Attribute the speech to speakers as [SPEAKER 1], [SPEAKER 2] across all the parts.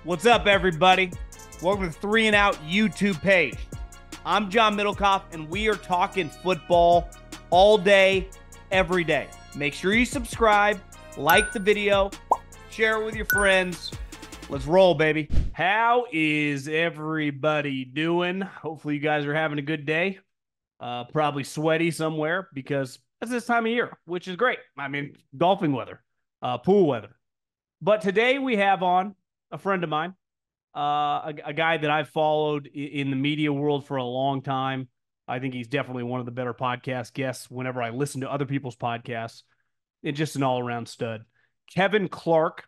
[SPEAKER 1] What's up, everybody? Welcome to the 3 and Out YouTube page. I'm John Middlekauff, and we are talking football all day, every day. Make sure you subscribe, like the video, share it with your friends. Let's roll, baby. How is everybody doing? Hopefully you guys are having a good day. Probably sweaty somewhere because it's this time of year, which is great. I mean, golfing weather, pool weather. But today we have on a friend of mine, a guy that I've followed in the media world for a long time. I think he's definitely one of the better podcast guests whenever I listen to other people's podcasts. And just an all-around stud. Kevin Clark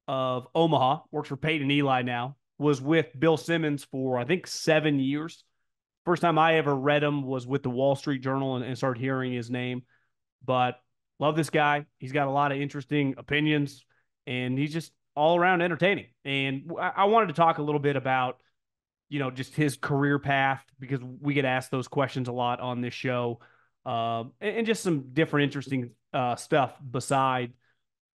[SPEAKER 1] of Omaha, works for Peyton Eli now, was with Bill Simmons for, I think, 7 years. First time I ever read him was with the Wall Street Journal and started hearing his name. But love this guy. He's got a lot of interesting opinions, and he's just all around entertaining. And I wanted to talk a little bit about, just his career path, because we get asked those questions a lot on this show, and just some different interesting stuff beside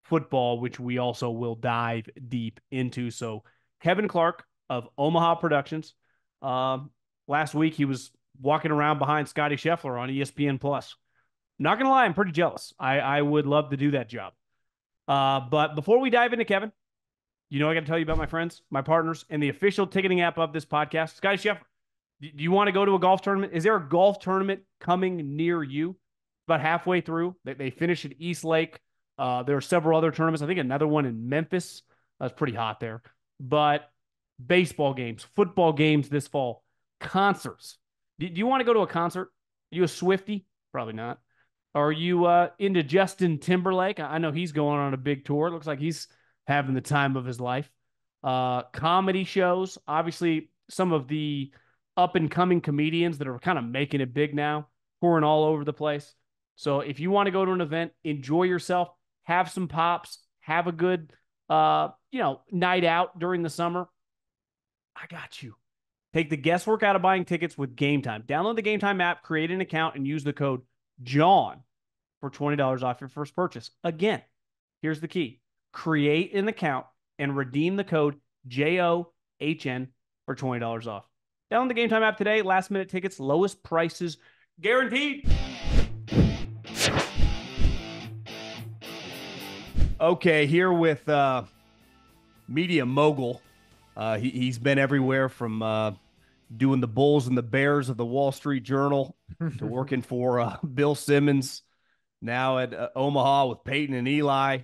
[SPEAKER 1] football, which we also will dive deep into. So Kevin Clark of Omaha Productions. Last week he was walking around behind Scotty Scheffler on ESPN Plus. Not gonna lie, I'm pretty jealous. I would love to do that job. But before we dive into Kevin, I got to tell you about my friends, my partners, and the official ticketing app of this podcast, Scotty Scheffler. Do you want to go to a golf tournament? Is there a golf tournament coming near you? About halfway through. They finish at East Lake. There are several other tournaments. I think another one in Memphis. That's pretty hot there. But baseball games, football games this fall, concerts. Do you want to go to a concert? Are you a Swiftie? Probably not. Are you into Justin Timberlake? I know he's going on a big tour. It looks like he's having the time of his life. Comedy shows. Obviously, some of the up-and-coming comedians that are kind of making it big now, pouring all over the place. So if you want to go to an event, enjoy yourself, have some pops, have a good, night out during the summer, I got you. Take the guesswork out of buying tickets with Game Time. Download the Game Time app, create an account, and use the code JOHN for $20 off your first purchase. Again, here's the key. Create an account and redeem the code JOHN for $20 off. Download the Game Time app today. Last minute tickets, lowest prices guaranteed. Okay, here with media mogul. He's been everywhere from doing the Bulls and the Bears of the Wall Street Journal to working for Bill Simmons, now at Omaha with Peyton and Eli,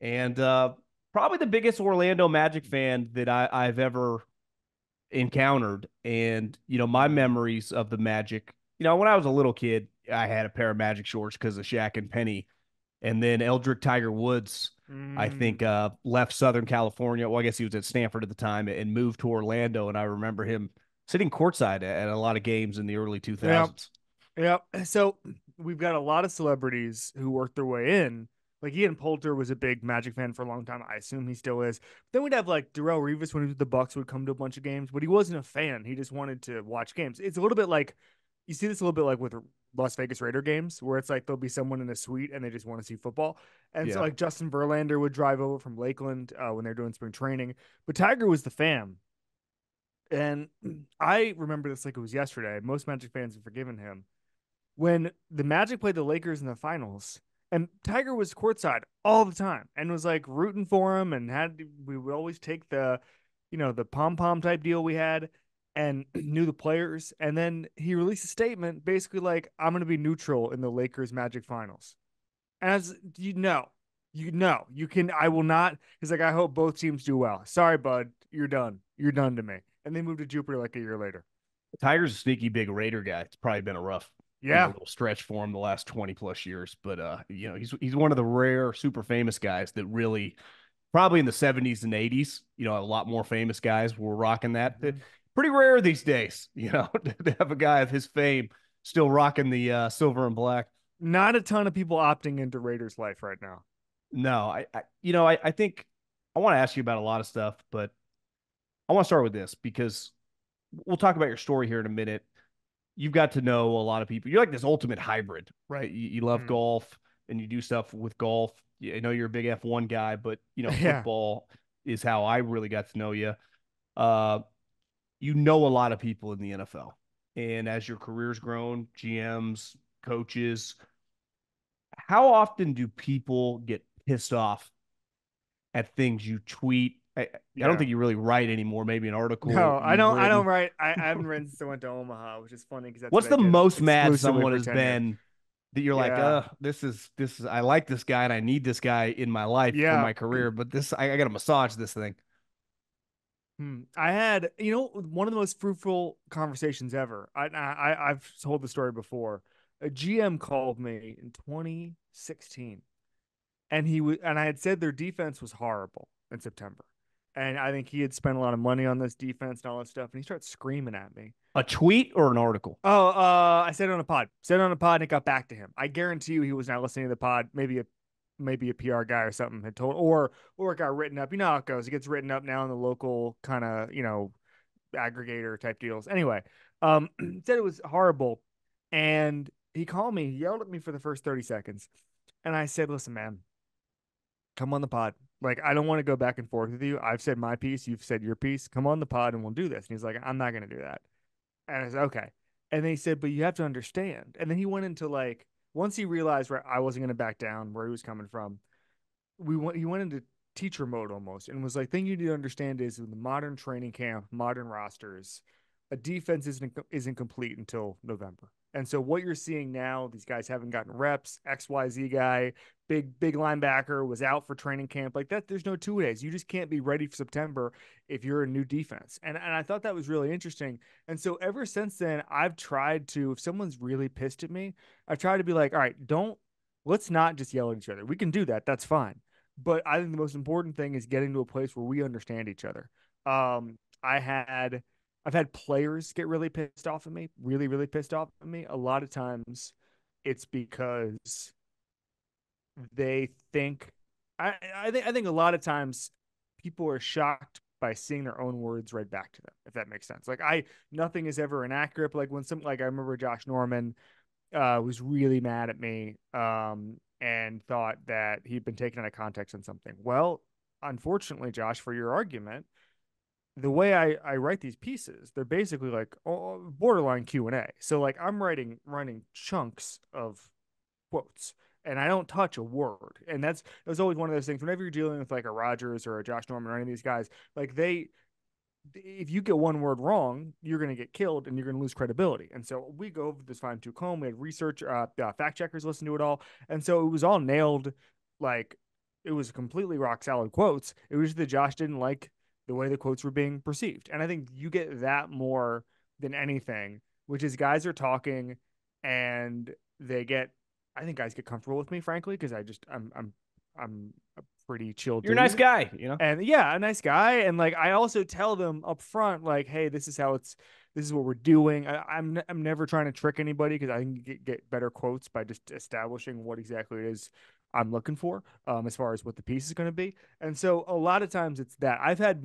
[SPEAKER 1] and probably the biggest Orlando Magic fan that I've ever encountered. And, my memories of the Magic, when I was a little kid, I had a pair of Magic shorts because of Shaq and Penny. And then Eldrick Tiger Woods, I think, left Southern California. Well, I guess he was at Stanford at the time and moved to Orlando. And I remember him sitting courtside at a lot of games in the early 2000s.
[SPEAKER 2] Yeah. So we've got a lot of celebrities who worked their way in. Like Ian Poulter was a big Magic fan for a long time. I assume he still is. Then we'd have like Darrell Revis when he was with the Bucks would come to a bunch of games, but he wasn't a fan. He just wanted to watch games. It's a little bit like you see this a little bit like with Las Vegas Raider games, where it's like there'll be someone in a suite and they just want to see football. And so like Justin Verlander would drive over from Lakeland when they're doing spring training, but Tiger was the fan. And I remember this like it was yesterday. Most Magic fans have forgiven him. When the Magic played the Lakers in the finals, and Tiger was courtside all the time and was like rooting for him, and we would always take the pom-pom type deal we had and knew the players. And then he released a statement basically like, I'm going to be neutral in the Lakers Magic finals. And as you can, I will not. He's like, I hope both teams do well. Sorry, bud. You're done. You're done to me. And they moved to Jupiter like a year later.
[SPEAKER 1] Tiger's a sneaky big Raider guy. It's probably been a rough little stretch for him the last 20 plus years. But, he's one of the rare super famous guys that really, probably in the 70s and 80s, a lot more famous guys were rocking that. Mm-hmm. Pretty rare these days, to have a guy of his fame still rocking the silver and black.
[SPEAKER 2] Not a ton of people opting into Raiders life right now.
[SPEAKER 1] No, I think I want to ask you about a lot of stuff, but I want to start with this because we'll talk about your story here in a minute. You've got to know a lot of people. You're like this ultimate hybrid, right? You love golf and you do stuff with golf. I know you're a big F1 guy, but football is how I really got to know you. Uh, you know a lot of people in the NFL. And as your career's grown, GMs, coaches, how often do people get pissed off at things you tweet? I don't
[SPEAKER 2] Yeah.
[SPEAKER 1] think you really write anymore. Maybe an article
[SPEAKER 2] No, I
[SPEAKER 1] you've
[SPEAKER 2] don't. I don't
[SPEAKER 1] written.
[SPEAKER 2] write. I haven't written since I went to Omaha, which is funny because that's
[SPEAKER 1] What's
[SPEAKER 2] what I
[SPEAKER 1] the
[SPEAKER 2] did
[SPEAKER 1] most mad
[SPEAKER 2] exclusively
[SPEAKER 1] someone
[SPEAKER 2] for
[SPEAKER 1] has
[SPEAKER 2] tenure.
[SPEAKER 1] been that you're like,
[SPEAKER 2] Yeah,
[SPEAKER 1] this is I like this guy and I need this guy in my life for
[SPEAKER 2] yeah.
[SPEAKER 1] my career, but this I gotta massage this thing.
[SPEAKER 2] I had, one of the most fruitful conversations ever. I've told the story before. A GM called me in 2016, and I had said their defense was horrible in September, and I think he had spent a lot of money on this defense and all that stuff, and he starts screaming at me.
[SPEAKER 1] A tweet or an article?
[SPEAKER 2] Oh, I said it on a pod. Said it on a pod, and it got back to him. I guarantee you, he was not listening to the pod. Maybe a PR guy or something had told, or it got written up. You know how it goes. It gets written up now in the local kind of aggregator type deals. Anyway, said it was horrible, and he called me, he yelled at me for the first 30 seconds, and I said, "Listen, man, come on the pod. Like, I don't want to go back and forth with you. I've said my piece, you've said your piece. Come on the pod, and we'll do this." And he's like, "I'm not going to do that." And I said, "Okay." And then he said, "But you have to understand." And then he went into like, once he realized where I wasn't going to back down, where he was coming from, he went into teacher mode almost, and was like, "Thing you need to understand is in the modern training camp, modern rosters, a defense isn't complete until November. And so what you're seeing now, these guys haven't gotten reps. XYZ guy, big linebacker was out for training camp. Like that, there's no 2 days. You just can't be ready for September if you're a new defense." And I thought that was really interesting. And so ever since then, I've tried to, if someone's really pissed at me, I've tried to be like, all right, let's not just yell at each other. We can do that. That's fine. But I think the most important thing is getting to a place where we understand each other. Um, I had I've had players get really pissed off at me, really, really pissed off at me. A lot of times it's because they think I think a lot of times people are shocked by seeing their own words read back to them, if that makes sense. Like nothing is ever inaccurate. Like I remember Josh Norman was really mad at me and thought that he'd been taken out of context on something. Well, unfortunately, Josh, for your argument, the way I write these pieces, they're basically like borderline Q&A. So like I'm writing chunks of quotes and I don't touch a word. And that's it was always one of those things whenever you're dealing with like a Rogers or a Josh Norman or any of these guys, like if you get one word wrong, you're going to get killed and you're going to lose credibility. And so we go over this fine tooth comb. We had research, fact checkers listen to it all. And so it was all nailed. Like it was completely rock solid quotes. It was just that Josh didn't like the way the quotes were being perceived. And I think you get that more than anything, which is guys are talking and I think guys get comfortable with me, frankly, because I'm a pretty chill
[SPEAKER 1] You're a nice
[SPEAKER 2] dude
[SPEAKER 1] guy, you know?
[SPEAKER 2] and yeah, a nice guy. And like I also tell them up front, like, hey, this is what we're doing. I'm never trying to trick anybody because I can get better quotes by just establishing what exactly it is I'm looking for, as far as what the piece is going to be. And so a lot of times it's that I've had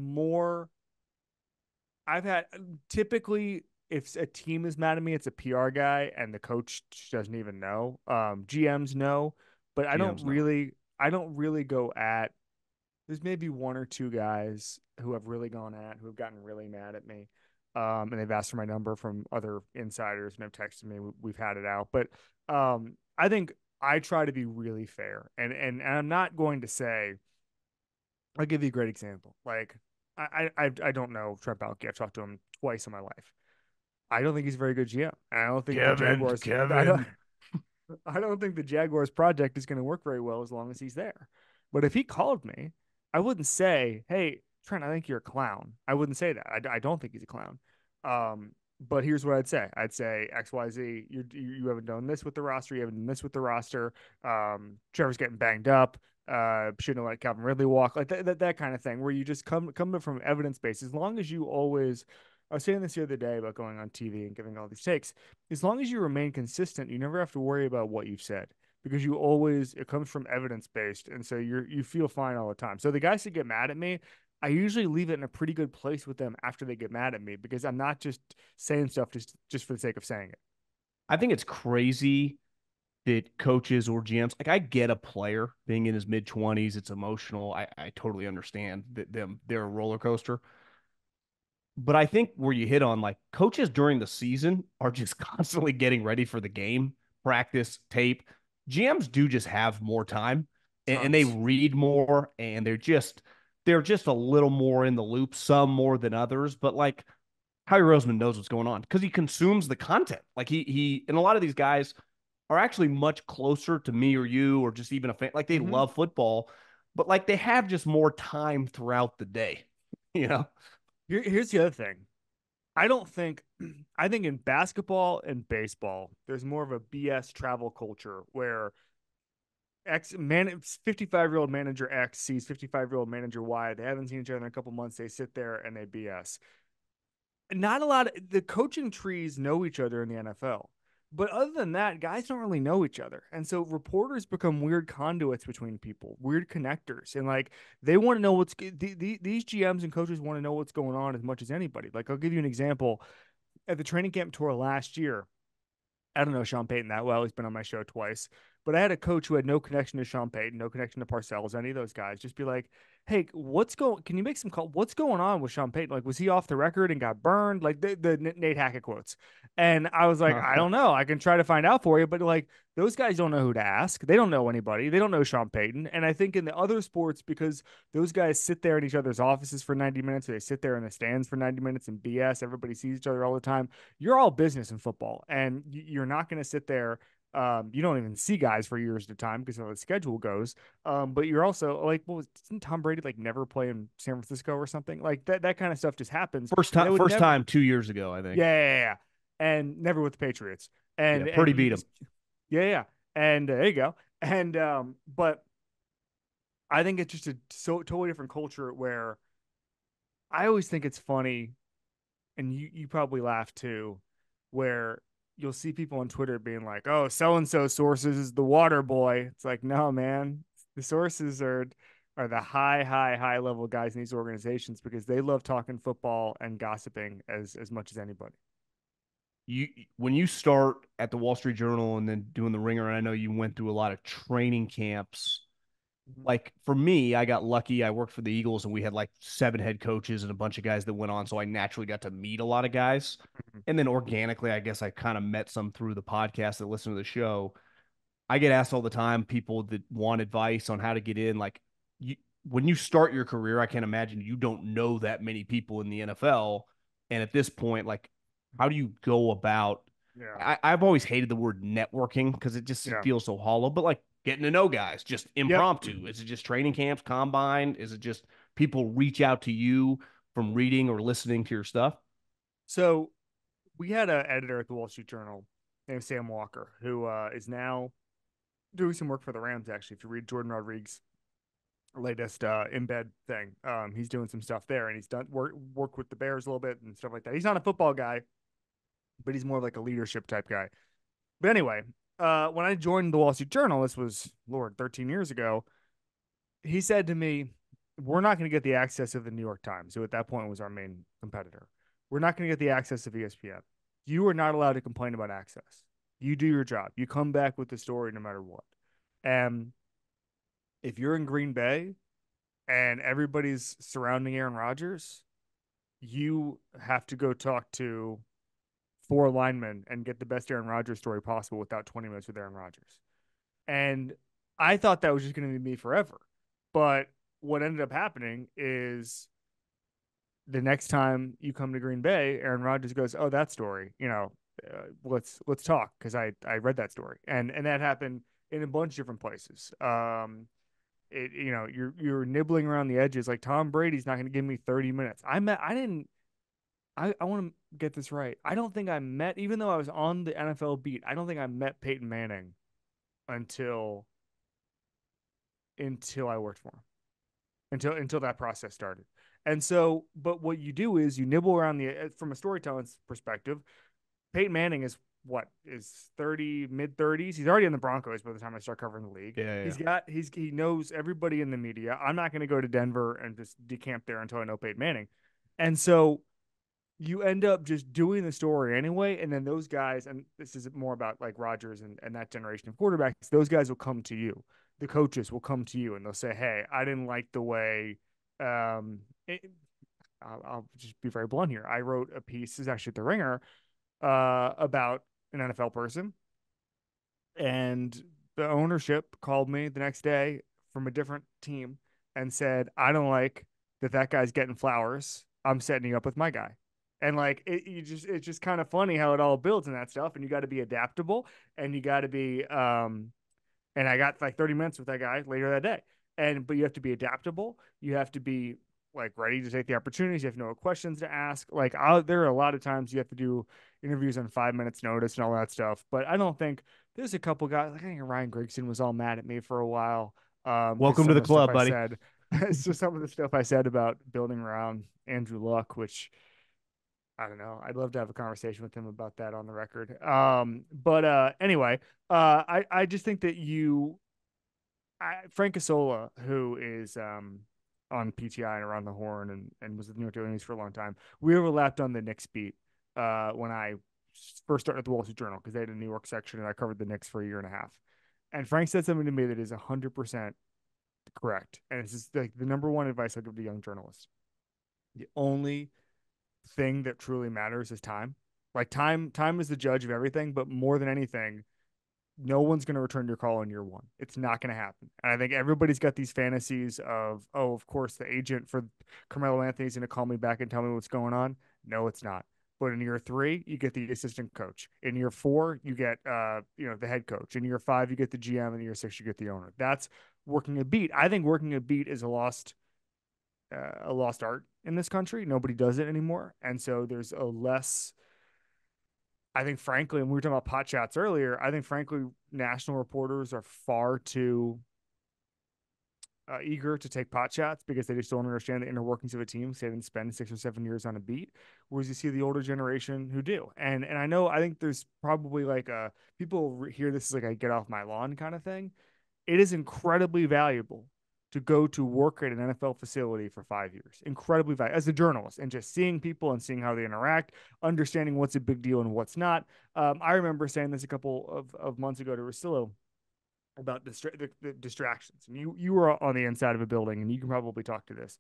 [SPEAKER 2] typically if a team is mad at me, it's a PR guy and the coach doesn't even know. GMs know, but
[SPEAKER 1] GMs know.
[SPEAKER 2] I don't really go at there's maybe one or two guys who have really gone at who have gotten really mad at me. And they've asked for my number from other insiders and have texted me. We've had it out, but I think I try to be really fair, and I'm not going to say. I'll give you a great example. Like I don't know Trent Baalke. I've talked to him twice in my life. I don't think he's a very good GM. I don't think the
[SPEAKER 1] Kevin,
[SPEAKER 2] Jaguars.
[SPEAKER 1] Kevin.
[SPEAKER 2] I don't think the Jaguars project is going to work very well as long as he's there. But if he called me, I wouldn't say, "Hey, Trent, I think you're a clown." I wouldn't say that. I don't think he's a clown. But here's what I'd say. I'd say XYZ. You haven't done this with the roster. You haven't done this with the roster. Trevor's getting banged up. Shouldn't have let Calvin Ridley walk. Like that kind of thing, where you just come from evidence based. As long as you always, I was saying this the other day about going on TV and giving all these takes. As long as you remain consistent, you never have to worry about what you've said because it comes from evidence based, and so you feel fine all the time. So the guys that get mad at me, I usually leave it in a pretty good place with them after they get mad at me because I'm not just saying stuff just for the sake of saying it.
[SPEAKER 1] I think it's crazy that coaches or GMs, like I get a player being in his mid 20s, it's emotional. I totally understand that they're a roller coaster. But I think where you hit on, like, coaches during the season are just constantly getting ready for the game, practice, tape. GMs do just have more time, and they
[SPEAKER 2] Tons.
[SPEAKER 1] read more, and they're just a little more in the loop, some more than others. But like Howie Roseman knows what's going on because he consumes the content. Like he and a lot of these guys are actually much closer to me or you or just even a fan. Like they
[SPEAKER 2] Hmm.
[SPEAKER 1] love football, but like they have just more time throughout the day, you know?
[SPEAKER 2] Here's the other thing. I don't think I think in basketball and baseball, there's more of a BS travel culture where X man 55-year-old manager X sees 55-year-old manager Y. They haven't seen each other in a couple months. They sit there and they BS. Not a lot of the coaching trees know each other in the NFL. But other than that, guys don't really know each other. And so reporters become weird conduits between people, weird connectors. And like they want to know these GMs and coaches want to know what's going on as much as anybody. Like I'll give you an example. At the training camp tour last year, I don't know Sean Payton that well. He's been on my show twice. But I had a coach who had no connection to Sean Payton, no connection to Parcells, any of those guys. Just be like, hey, what's going? Can you make some call? What's going on with Sean Payton? Like, was he off the record and got burned? Like the Nate Hackett quotes. And I was like, I don't know. I can try to find out for you, but like those guys don't know who to ask. They don't know anybody. They don't know Sean Payton. And I think in the other sports, because those guys sit there in each other's offices for 90 minutes, or they sit there in the stands for 90 minutes and BS. Everybody sees each other all the time. You're all business in football, and you're not going to sit there. You don't even see guys for years at a time because of how the schedule goes. But you're also like, well, didn't Tom Brady like never play in San Francisco or something like that? That kind of stuff just happens,
[SPEAKER 1] First
[SPEAKER 2] and
[SPEAKER 1] time,
[SPEAKER 2] they would
[SPEAKER 1] first
[SPEAKER 2] never.
[SPEAKER 1] time 2 years ago, I think.
[SPEAKER 2] Yeah, yeah, yeah, and never with the Patriots.
[SPEAKER 1] Yeah,
[SPEAKER 2] And
[SPEAKER 1] Purdy
[SPEAKER 2] you
[SPEAKER 1] beat him.
[SPEAKER 2] just, yeah, yeah, and there you go. And but I think it's just a totally different culture where I always think it's funny, and you probably laugh too, where you'll see people on Twitter being like, "Oh, so and so sources is the water boy." It's like, no, man, the sources are the high level guys in these organizations because they love talking football and gossiping as much as anybody.
[SPEAKER 1] You when you start at the Wall Street Journal and then doing the Ringer, and I know you went through a lot of training camps. Like for me, I got lucky. I worked for the Eagles and we had like 7 head coaches and a bunch of guys that went on. So I naturally got to meet a lot of guys. And then organically, I guess I kind of met some through the podcast that listen to the show. I get asked all the time, people that want advice on how to get in. Like you, when you start your career, I can't imagine you don't know that many people in the NFL. And at this point, like, how do you go about?
[SPEAKER 2] Yeah,
[SPEAKER 1] I've always hated the word networking because it
[SPEAKER 2] yeah,
[SPEAKER 1] feels so hollow. But like getting to know guys, just
[SPEAKER 2] yep.
[SPEAKER 1] impromptu. Is it just training camps, combine? Is it just people reach out to you from reading or listening to your stuff?
[SPEAKER 2] So we had an editor at the Wall Street Journal named Sam Walker who is now doing some work for the Rams. Actually, if you read Jordan Rodriguez' latest embed thing, he's doing some stuff there, and he's done work with the Bears a little bit and stuff like that. He's not a football guy, but he's more like a leadership type guy. But anyway, when I joined the Wall Street Journal, this was Lord 13 years ago. He said to me, "We're not going to get the access of the New York Times, who at that point was our main competitor. We're not going to get the access of ESPN. You are not allowed to complain about access. You do your job. You come back with the story no matter what. And if you're in Green Bay and everybody's surrounding Aaron Rodgers, you have to go talk to 4 linemen and get the best Aaron Rodgers story possible without 20 minutes with Aaron Rodgers." And I thought that was just going to be me forever. But what ended up happening is the next time you come to Green Bay, Aaron Rodgers goes, "Oh, that story, let's talk because I read that story." And that happened in a bunch of different places. You're nibbling around the edges. Like Tom Brady's not going to give me 30 minutes. I didn't. I want to get this right. I don't think I met, even though I was on the NFL beat. I don't think I met Peyton Manning until I worked for him. Until that process started. And so, but what you do is you nibble around from a storytelling perspective. Peyton Manning is 30, mid 30s. He's already in the Broncos by the time I start covering the league.
[SPEAKER 1] Yeah, yeah.
[SPEAKER 2] He knows everybody in the media. I'm not going to go to Denver and just decamp there until I know Peyton Manning. And so you end up just doing the story anyway. And then those guys, and this is more about like Rodgers and that generation of quarterbacks, those guys will come to you. The coaches will come to you and they'll say, "Hey, I didn't like the way um, it, I'll just be very blunt here. I wrote a piece, this is actually at The Ringer, about an NFL person, and the ownership called me the next day from a different team and said, "I don't like that guy's getting flowers. I'm setting you up with my guy." And like it's just kind of funny how it all builds and that stuff. And you got to be adaptable, and you got to be and I got like 30 minutes with that guy later that day. But you have to be adaptable. You have to be like ready to take the opportunities. You have to know what questions to ask. There are a lot of times you have to do interviews on 5 minutes notice and all that stuff. But I don't think there's a couple guys like I think Ryan Grigson was all mad at me for a while. Because
[SPEAKER 1] Welcome to
[SPEAKER 2] some
[SPEAKER 1] the
[SPEAKER 2] of the stuff
[SPEAKER 1] club,
[SPEAKER 2] I
[SPEAKER 1] buddy.
[SPEAKER 2] said, it's just some of the stuff I said about building around Andrew Luck, which I don't know. I'd love to have a conversation with him about that on the record. But anyway, I just think that Frank Isola, who is on PTI and Around the Horn and was with the New York Daily News for a long time, we overlapped on the Knicks beat when I first started at the Wall Street Journal because they had a New York section and I covered the Knicks for a year and a half. And Frank said something to me that is 100% correct. And it's just like the number one advice I give to young journalists. The only thing that truly matters is time. Like time is the judge of everything, but more than anything, no one's going to return your call in year one. It's not going to happen. And I think everybody's got these fantasies of, oh, of course, the agent for Carmelo Anthony's going to call me back and tell me what's going on. No, it's not. But in year three, you get the assistant coach. In year four, you get the head coach. In year five, you get the GM. In year six, you get the owner. That's working a beat. I think working a beat is a lost art in this country. Nobody does it anymore, and so there's a less. I think, frankly, and we were talking about pot shots earlier. I think, frankly, national reporters are far too eager to take pot shots because they just don't understand the inner workings of a team. So they didn't spend 6 or 7 years on a beat. Whereas you see the older generation who do. And I think there's probably like people hear this as like a get off my lawn kind of thing. It is incredibly valuable to go to work at an NFL facility for 5 years. Incredibly valuable as a journalist and just seeing people and seeing how they interact, understanding what's a big deal and what's not. I remember saying this a couple of months ago to Russillo about the distractions. And you were on the inside of a building and you can probably talk to this.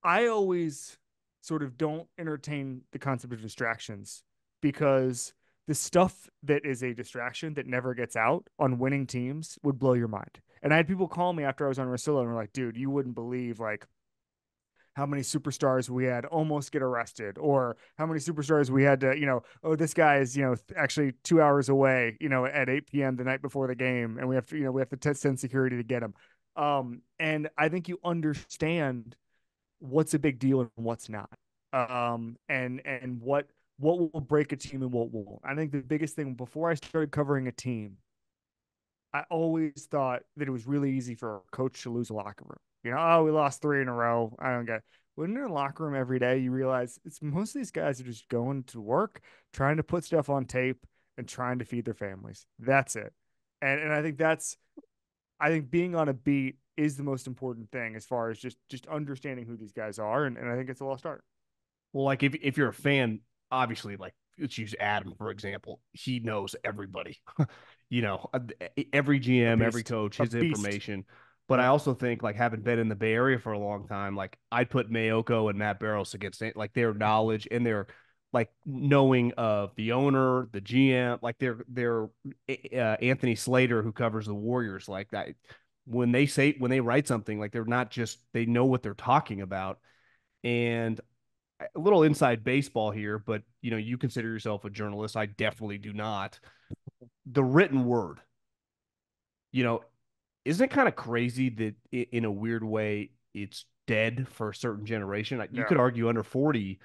[SPEAKER 2] I always sort of don't entertain the concept of distractions because the stuff that is a distraction that never gets out on winning teams would blow your mind. And I had people call me after I was on Russillo and were like, dude, you wouldn't believe like how many superstars we had almost get arrested or how many superstars we had to, oh, this guy is, actually 2 hours away, at 8 p.m. the night before the game. And we have to send security to get him. And I think you understand what's a big deal and what's not. And what will break a team and what won't. I think the biggest thing before I started covering a team, I always thought that it was really easy for a coach to lose a locker room. Oh, we lost three in a row. I don't get it. When you're in a locker room every day, you realize it's most of these guys are just going to work, trying to put stuff on tape and trying to feed their families. That's it. And I think being on a beat is the most important thing as far as just understanding who these guys are. And I think it's a lost art.
[SPEAKER 1] Well, like if you're a fan, obviously, like let's use Adam for example. He knows everybody. Every
[SPEAKER 2] A
[SPEAKER 1] GM, every
[SPEAKER 2] beast.
[SPEAKER 1] coach,
[SPEAKER 2] A
[SPEAKER 1] his
[SPEAKER 2] beast.
[SPEAKER 1] information. But I
[SPEAKER 2] Yeah.
[SPEAKER 1] also think like having been in the Bay Area for a long time, like I'd put Mayoko and Matt Barrows against like their knowledge and their like knowing of the owner, the GM, like their Anthony Slater who covers the Warriors, like that. When they write something, like they're not just they know what they're talking about. And a little inside baseball here, but you consider yourself a journalist. I definitely do not. The written word, you know, isn't it kind of crazy that in a weird way it's dead for a certain generation? You
[SPEAKER 2] Yeah.
[SPEAKER 1] could argue under 40.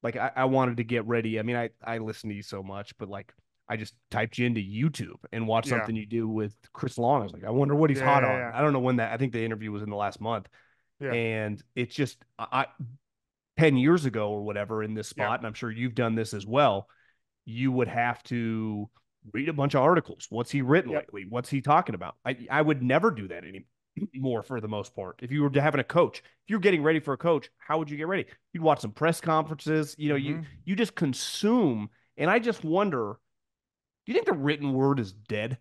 [SPEAKER 1] Like I wanted to get ready. I mean, I listen to you so much, but like I just typed you into YouTube and watched
[SPEAKER 2] Yeah.
[SPEAKER 1] something you do with Chris Long. I was like, I wonder what he's
[SPEAKER 2] Yeah.
[SPEAKER 1] hot
[SPEAKER 2] Yeah.
[SPEAKER 1] on.
[SPEAKER 2] Yeah.
[SPEAKER 1] I don't know when that. I think the interview was in the last month,
[SPEAKER 2] Yeah.
[SPEAKER 1] and it's just 10 years ago or whatever in this
[SPEAKER 2] Yeah.
[SPEAKER 1] spot, and I'm sure you've done this as well, you would have to read a bunch of articles. What's he written
[SPEAKER 2] Yep.
[SPEAKER 1] lately? What's he talking about? I would never do that anymore for the most part. If you were having a coach, if you're getting ready for a coach, how would you get ready? You'd watch some press conferences.
[SPEAKER 2] Mm-hmm.
[SPEAKER 1] You just consume. And I just wonder, do you think the written word is dead?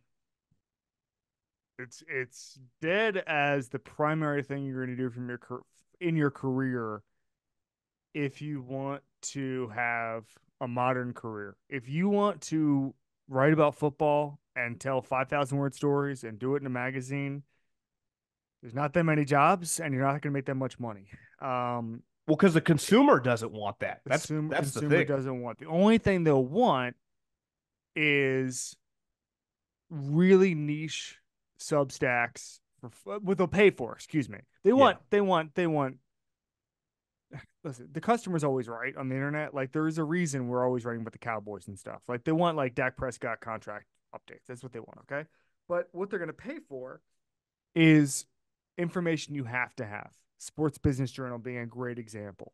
[SPEAKER 2] It's dead as the primary thing you're going to do in your career if you want to have a modern career, if you want to write about football and tell 5,000 word stories and do it in a magazine, there's not that many jobs and you're not going to make that much money.
[SPEAKER 1] Well, because the consumer doesn't want that. That's the
[SPEAKER 2] Consumer
[SPEAKER 1] thing.
[SPEAKER 2] doesn't want. The only thing they'll want is really niche substacks for what they'll pay for. Excuse me.
[SPEAKER 1] Yeah.
[SPEAKER 2] They want. Listen, the customer's always right on the internet. Like there is a reason we're always writing about the Cowboys and stuff. Like they want like Dak Prescott contract updates. That's what they want. Okay, but what they're gonna pay for is information you have to have. Sports Business Journal being a great example.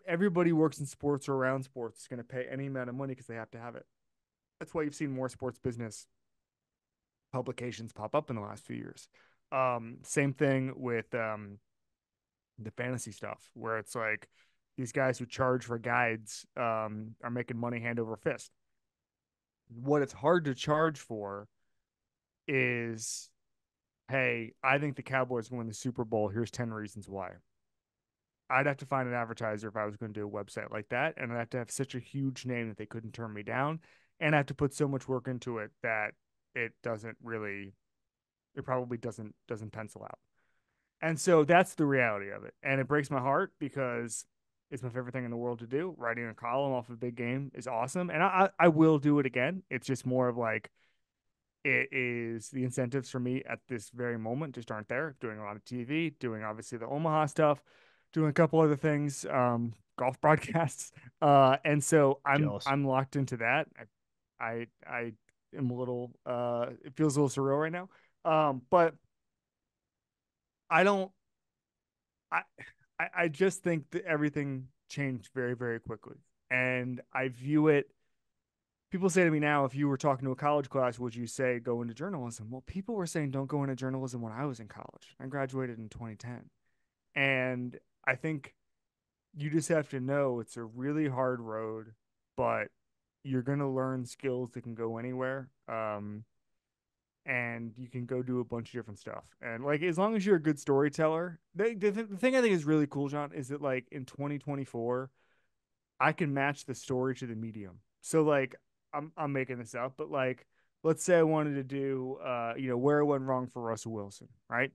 [SPEAKER 2] Everybody works in sports or around sports is going to pay any amount of money because they have to have it. That's why you've seen more sports business publications pop up in the last few years. Same thing with the fantasy stuff, where it's like these guys who charge for guides are making money hand over fist. What it's hard to charge for is, hey, I think the Cowboys will win the Super Bowl. Here's 10 reasons why. I'd have to find an advertiser if I was going to do a website like that, and I'd have to have such a huge name that they couldn't turn me down, and I have to put so much work into it that it probably doesn't pencil out. And so that's the reality of it, and it breaks my heart because it's my favorite thing in the world to do. Writing a column off a big game is awesome, and I will do it again. It's just more of like it is the incentives for me at this very moment just aren't there. Doing a lot of TV, doing obviously the Omaha stuff, doing a couple other things, golf broadcasts, and so
[SPEAKER 1] Jealous.
[SPEAKER 2] I'm locked into that. I am a little it feels a little surreal right now, but I don't I I just think that everything changed very very quickly, and I view it. People say to me now, if you were talking to a college class, would you say go into journalism? Well, people were saying don't go into journalism when I was in college. I graduated in 2010. And I think you just have to know it's a really hard road, but you're going to learn skills that can go anywhere. And you can go do a bunch of different stuff. And like, as long as you're a good storyteller, the thing I think is really cool, John, is that like in 2024, I can match the story to the medium. So like I'm making this up, but like let's say I wanted to do where it went wrong for Russell Wilson, right?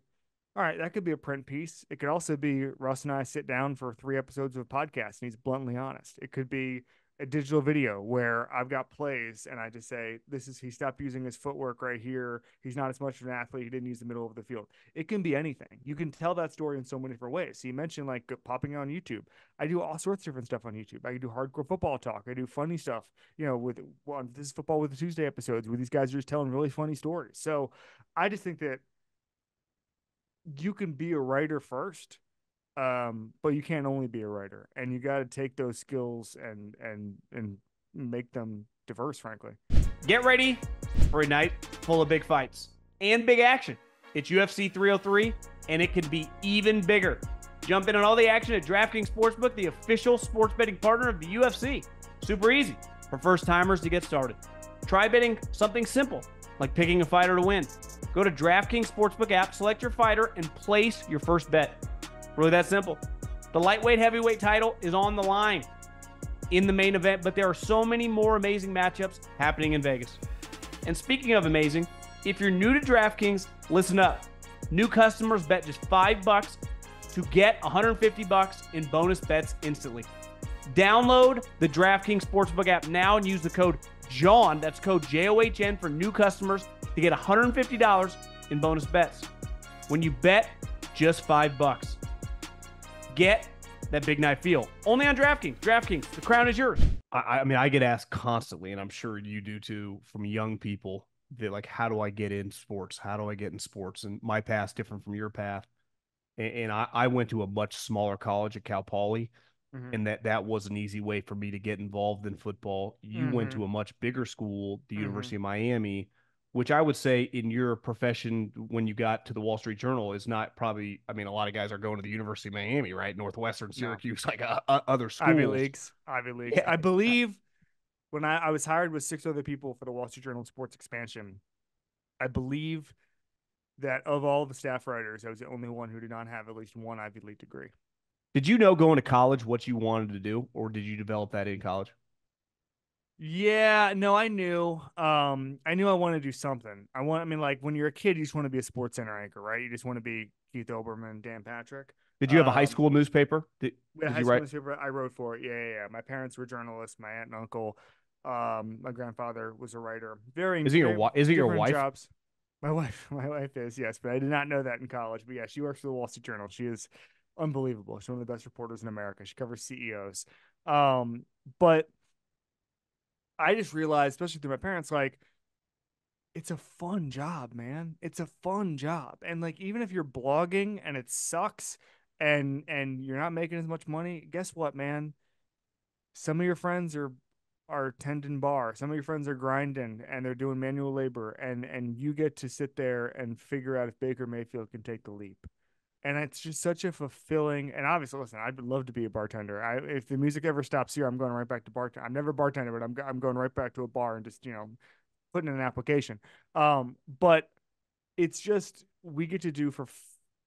[SPEAKER 2] All right, that could be a print piece. It could also be Russ and I sit down for 3 episodes of a podcast and he's bluntly honest. It could be a digital video where I've got plays and I just say, he stopped using his footwork right here. He's not as much of an athlete. He didn't use the middle of the field. It can be anything. You can tell that story in so many different ways. So you mentioned like popping on YouTube. I do all sorts of different stuff on YouTube. I do hardcore football talk. I do funny stuff, this is Football with the Tuesday episodes where these guys are just telling really funny stories. So I just think that you can be a writer first, but you can't only be a writer, and you got to take those skills and make them diverse. Frankly,
[SPEAKER 1] Get ready for a night full of big fights and big action. It's UFC 303, and it can be even bigger. Jump in on all the action at DraftKings Sportsbook, the official sports betting partner of the UFC. Super easy for first timers to get started. Try betting something simple, like picking a fighter to win. Go to DraftKings Sportsbook app, select your fighter, and place your first bet. Really that simple. The lightweight heavyweight title is on the line in the main event, but there are so many more amazing matchups happening in Vegas. And speaking of amazing, if you're new to DraftKings, listen up. New customers bet just $5 to get $150 in bonus bets instantly. Download the DraftKings Sportsbook app now and use the code JOHN, that's code JOHN, for new customers to get $150 in bonus bets. When you bet just $5, get that big night feel. Only on DraftKings. DraftKings, the crown is yours. I mean, I get asked constantly, and I'm sure you do too, from young people, that like, how do I get in sports? How do I get in sports? And my path's different from your path. And I went to a much smaller college at Cal Poly, and that was an easy way for me to get involved in football. You went to a much bigger school, the University of Miami, which I would say in your profession, when you got to the Wall Street Journal, is not probably, I mean, a lot of guys are going to the University of Miami, right? Northwestern, Syracuse, like other schools.
[SPEAKER 2] Ivy Leagues.
[SPEAKER 1] Yeah.
[SPEAKER 2] I believe when I was hired with 6 other people for the Wall Street Journal Sports Expansion, I believe that of all the staff writers, I was the only one who did not have at least one Ivy League degree.
[SPEAKER 1] Did you know going to college what you wanted to do, or did you develop that in college?
[SPEAKER 2] Yeah, no, I knew I wanted to do something. I mean, like when you're a kid, you just want to be a sports center anchor, right? You just want to be Keith Olbermann, Dan Patrick.
[SPEAKER 1] Did you have a high
[SPEAKER 2] Um,
[SPEAKER 1] school newspaper?
[SPEAKER 2] we had a
[SPEAKER 1] Did
[SPEAKER 2] high
[SPEAKER 1] you
[SPEAKER 2] school
[SPEAKER 1] write?
[SPEAKER 2] newspaper. I wrote for it. Yeah. My parents were journalists. My aunt and uncle. My grandfather was a writer. Very
[SPEAKER 1] Is it your
[SPEAKER 2] different
[SPEAKER 1] wife?
[SPEAKER 2] jobs. My wife is, yes, but I did not know that in college. But yeah, she works for the Wall Street Journal. She is unbelievable. She's one of the best reporters in America. She covers CEOs. But I just realized, especially through my parents, like it's a fun job, man. It's a fun job. And like even if you're blogging and it sucks and you're not making as much money, guess what, man? Some of your friends are tending bar. Some of your friends are grinding and they're doing manual labor and you get to sit there and figure out if Baker Mayfield can take the leap. And it's just such a fulfilling and obviously listen, I'd love to be a bartender. If the music ever stops here, I'm going right back to bartender. I'm never bartender, but I'm going right back to a bar and just, putting in an application. But it's just we get to do for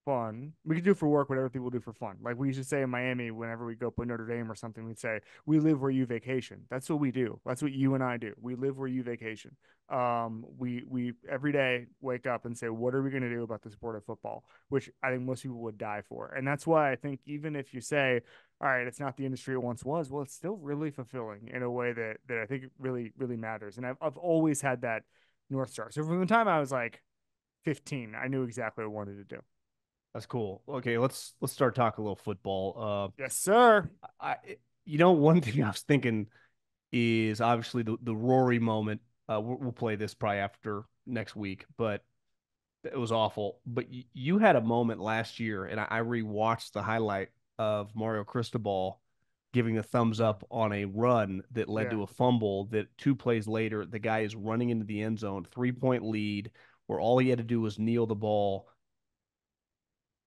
[SPEAKER 2] fun. We can do for work whatever people do for fun. Like we used to say in Miami, whenever we go play Notre Dame or something, we'd say, "We live where you vacation." That's what we do. That's what you and I do. We live where you vacation. We every day wake up and say, "What are we going to do about the sport of football?" Which I think most people would die for. And that's why I think even if you say, "All right, it's not the industry it once was," well, it's still really fulfilling in a way that I think really matters. And I've always had that North Star. So from the time I was like 15, I knew exactly what I wanted to do.
[SPEAKER 1] That's cool. Okay, let's start talking a little football.
[SPEAKER 2] Yes, sir.
[SPEAKER 1] I one thing I was thinking is obviously the Rory moment. We'll play this probably after next week, but it was awful. But you had a moment last year, and I rewatched the highlight of Mario Cristobal giving a thumbs
[SPEAKER 2] Yeah.
[SPEAKER 1] up on a run that led
[SPEAKER 2] Yeah.
[SPEAKER 1] to a fumble. That 2 plays later, the guy is running into the end zone, 3 point lead, where all he had to do was kneel the ball.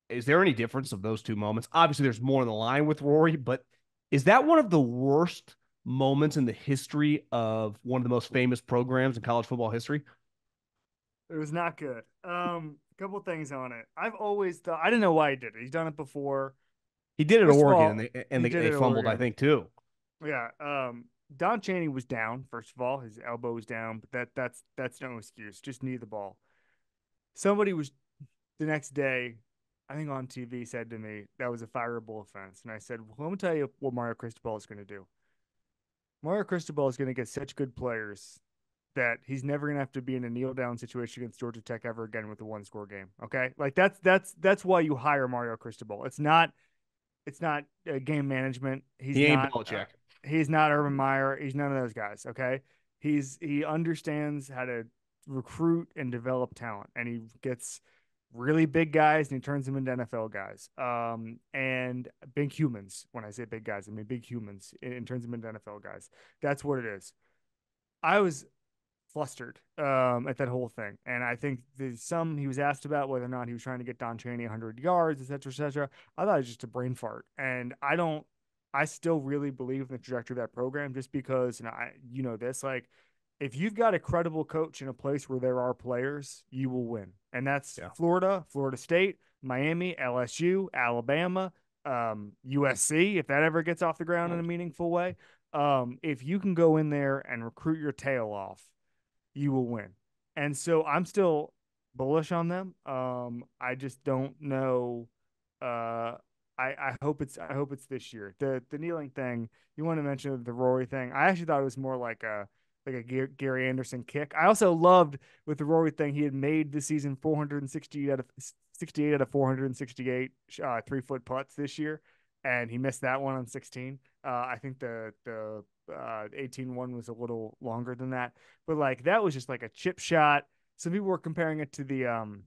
[SPEAKER 1] Is there any difference of those two moments? Obviously, there's more on the line with Rory, but is that one of the worst moments in the history of one of the most famous programs in college football history?
[SPEAKER 2] It was not good. A couple things on it. I've always thought I didn't know why he did it. He's done it before.
[SPEAKER 1] He did it at
[SPEAKER 2] First of
[SPEAKER 1] Oregon, and
[SPEAKER 2] all, he did
[SPEAKER 1] they
[SPEAKER 2] it at
[SPEAKER 1] fumbled, I
[SPEAKER 2] Oregon.
[SPEAKER 1] think, too.
[SPEAKER 2] Yeah. Don Chaney was down. First of all, his elbow was down, but that's no excuse. Just knee the ball. Somebody was the next day, I think on TV, said to me that was a fireable offense, and I said, "Well, let me tell you what Mario Cristobal is going to do. Mario Cristobal is going to get such good players that he's never going to have to be in a kneel down situation against Georgia Tech ever again with a one score game. Okay, like that's why you hire Mario Cristobal. It's not game management.
[SPEAKER 1] He ain't Belichick.
[SPEAKER 2] He's not Urban Meyer. He's none of those guys. Okay, he understands how to recruit and develop talent, and he gets really big guys and he turns them into NFL guys. And big humans. When I say big guys, I mean big humans and turns them into NFL guys. That's what it is. I was flustered at that whole thing. And I think he was asked about whether or not he was trying to get Don Chaney 100 yards, et cetera, et cetera. I thought it was just a brain fart. And I still really believe in the trajectory of that program just because, and this, like, if you've got a credible coach in a place where there are players, you will win. And that's
[SPEAKER 1] Yeah.
[SPEAKER 2] Florida, Florida State, Miami, LSU, Alabama, USC, if that ever gets off the ground in a meaningful way. If you can go in there and recruit your tail off, you will win. And so I'm still bullish on them. I just don't know. Uh, I hope it's this year. The kneeling thing you want to mention the Rory thing. I actually thought it was more like a Gary Anderson kick. I also loved with the Rory thing. He had made the season 460 out of 68 out of 468 3-foot putts this year, and he missed that one on 16. I think the 18 one was a little longer than that, but like that was just like a chip shot. Some people were comparing it to the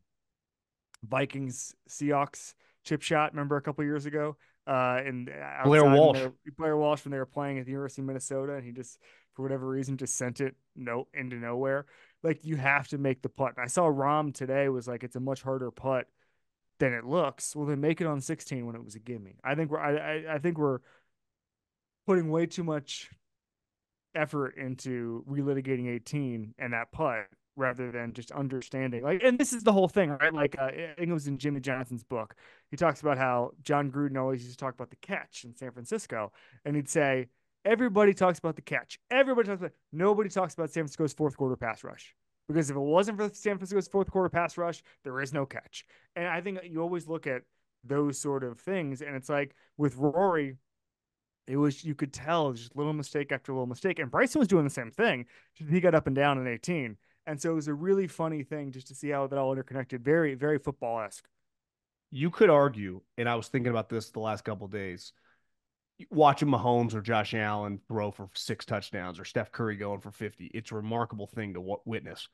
[SPEAKER 2] Vikings Seahawks chip shot. Remember a couple years ago, and
[SPEAKER 1] Blair
[SPEAKER 2] outside when they
[SPEAKER 1] Walsh.
[SPEAKER 2] were Blair Walsh when they were playing at the University of Minnesota, and he just for whatever reason just sent it into nowhere. Like you have to make the putt. And I saw Rom today was like it's a much harder putt than it looks. Well, then make it on 16 when it was a gimme. I think we're putting way too much effort into relitigating 18 and that putt rather than just understanding. Like, and this is the whole thing, right? Like, I think it was in Jimmy Johnson's book. He talks about how John Gruden always used to talk about the catch in San Francisco, and he'd say everybody talks about the catch. Everybody talks about. Nobody talks about San Francisco's fourth quarter pass rush. Because if it wasn't for San Francisco's fourth quarter pass rush, there is no catch. And I think you always look at those sort of things, and it's like with Rory, it was you could tell just little mistake after little mistake. And Bryson was doing the same thing. He got up and down in 18. And so it was a really funny thing just to see how that all interconnected. Very, very football-esque.
[SPEAKER 1] You could argue, and I was thinking about this the last couple of days, watching Mahomes or Josh Allen throw for 6 touchdowns or Steph Curry going for 50. It's a remarkable thing to witness.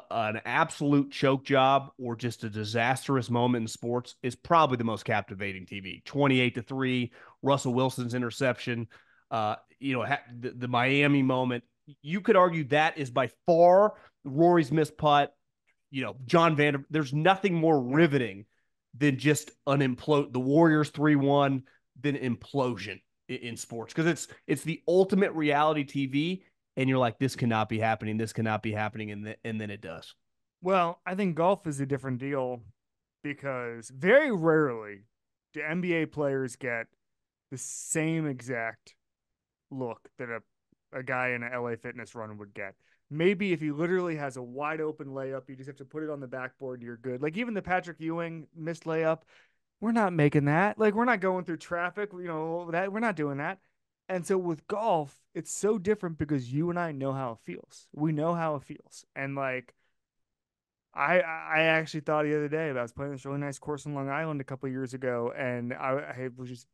[SPEAKER 1] An absolute choke job or just a disastrous moment in sports is probably the most captivating TV. 28-3, Russell Wilson's interception, the Miami moment. You could argue that is by far Rory's missed putt. John Vander. There's nothing more riveting than just an implode. The Warriors 3-1, than implosion in sports because it's the ultimate reality TV. And you're like, this cannot be happening. This cannot be happening. And then it does.
[SPEAKER 2] Well, I think golf is a different deal because very rarely do NBA players get the same exact look that a guy in an LA Fitness run would get. Maybe if he literally has a wide open layup, you just have to put it on the backboard, you're good. Like even the Patrick Ewing missed layup, we're not making that. Like we're not going through traffic, that we're not doing that. And so with golf, it's so different because you and I know how it feels. We know how it feels. And like I actually thought the other day about I was playing this really nice course in Long Island a couple of years ago, and I was just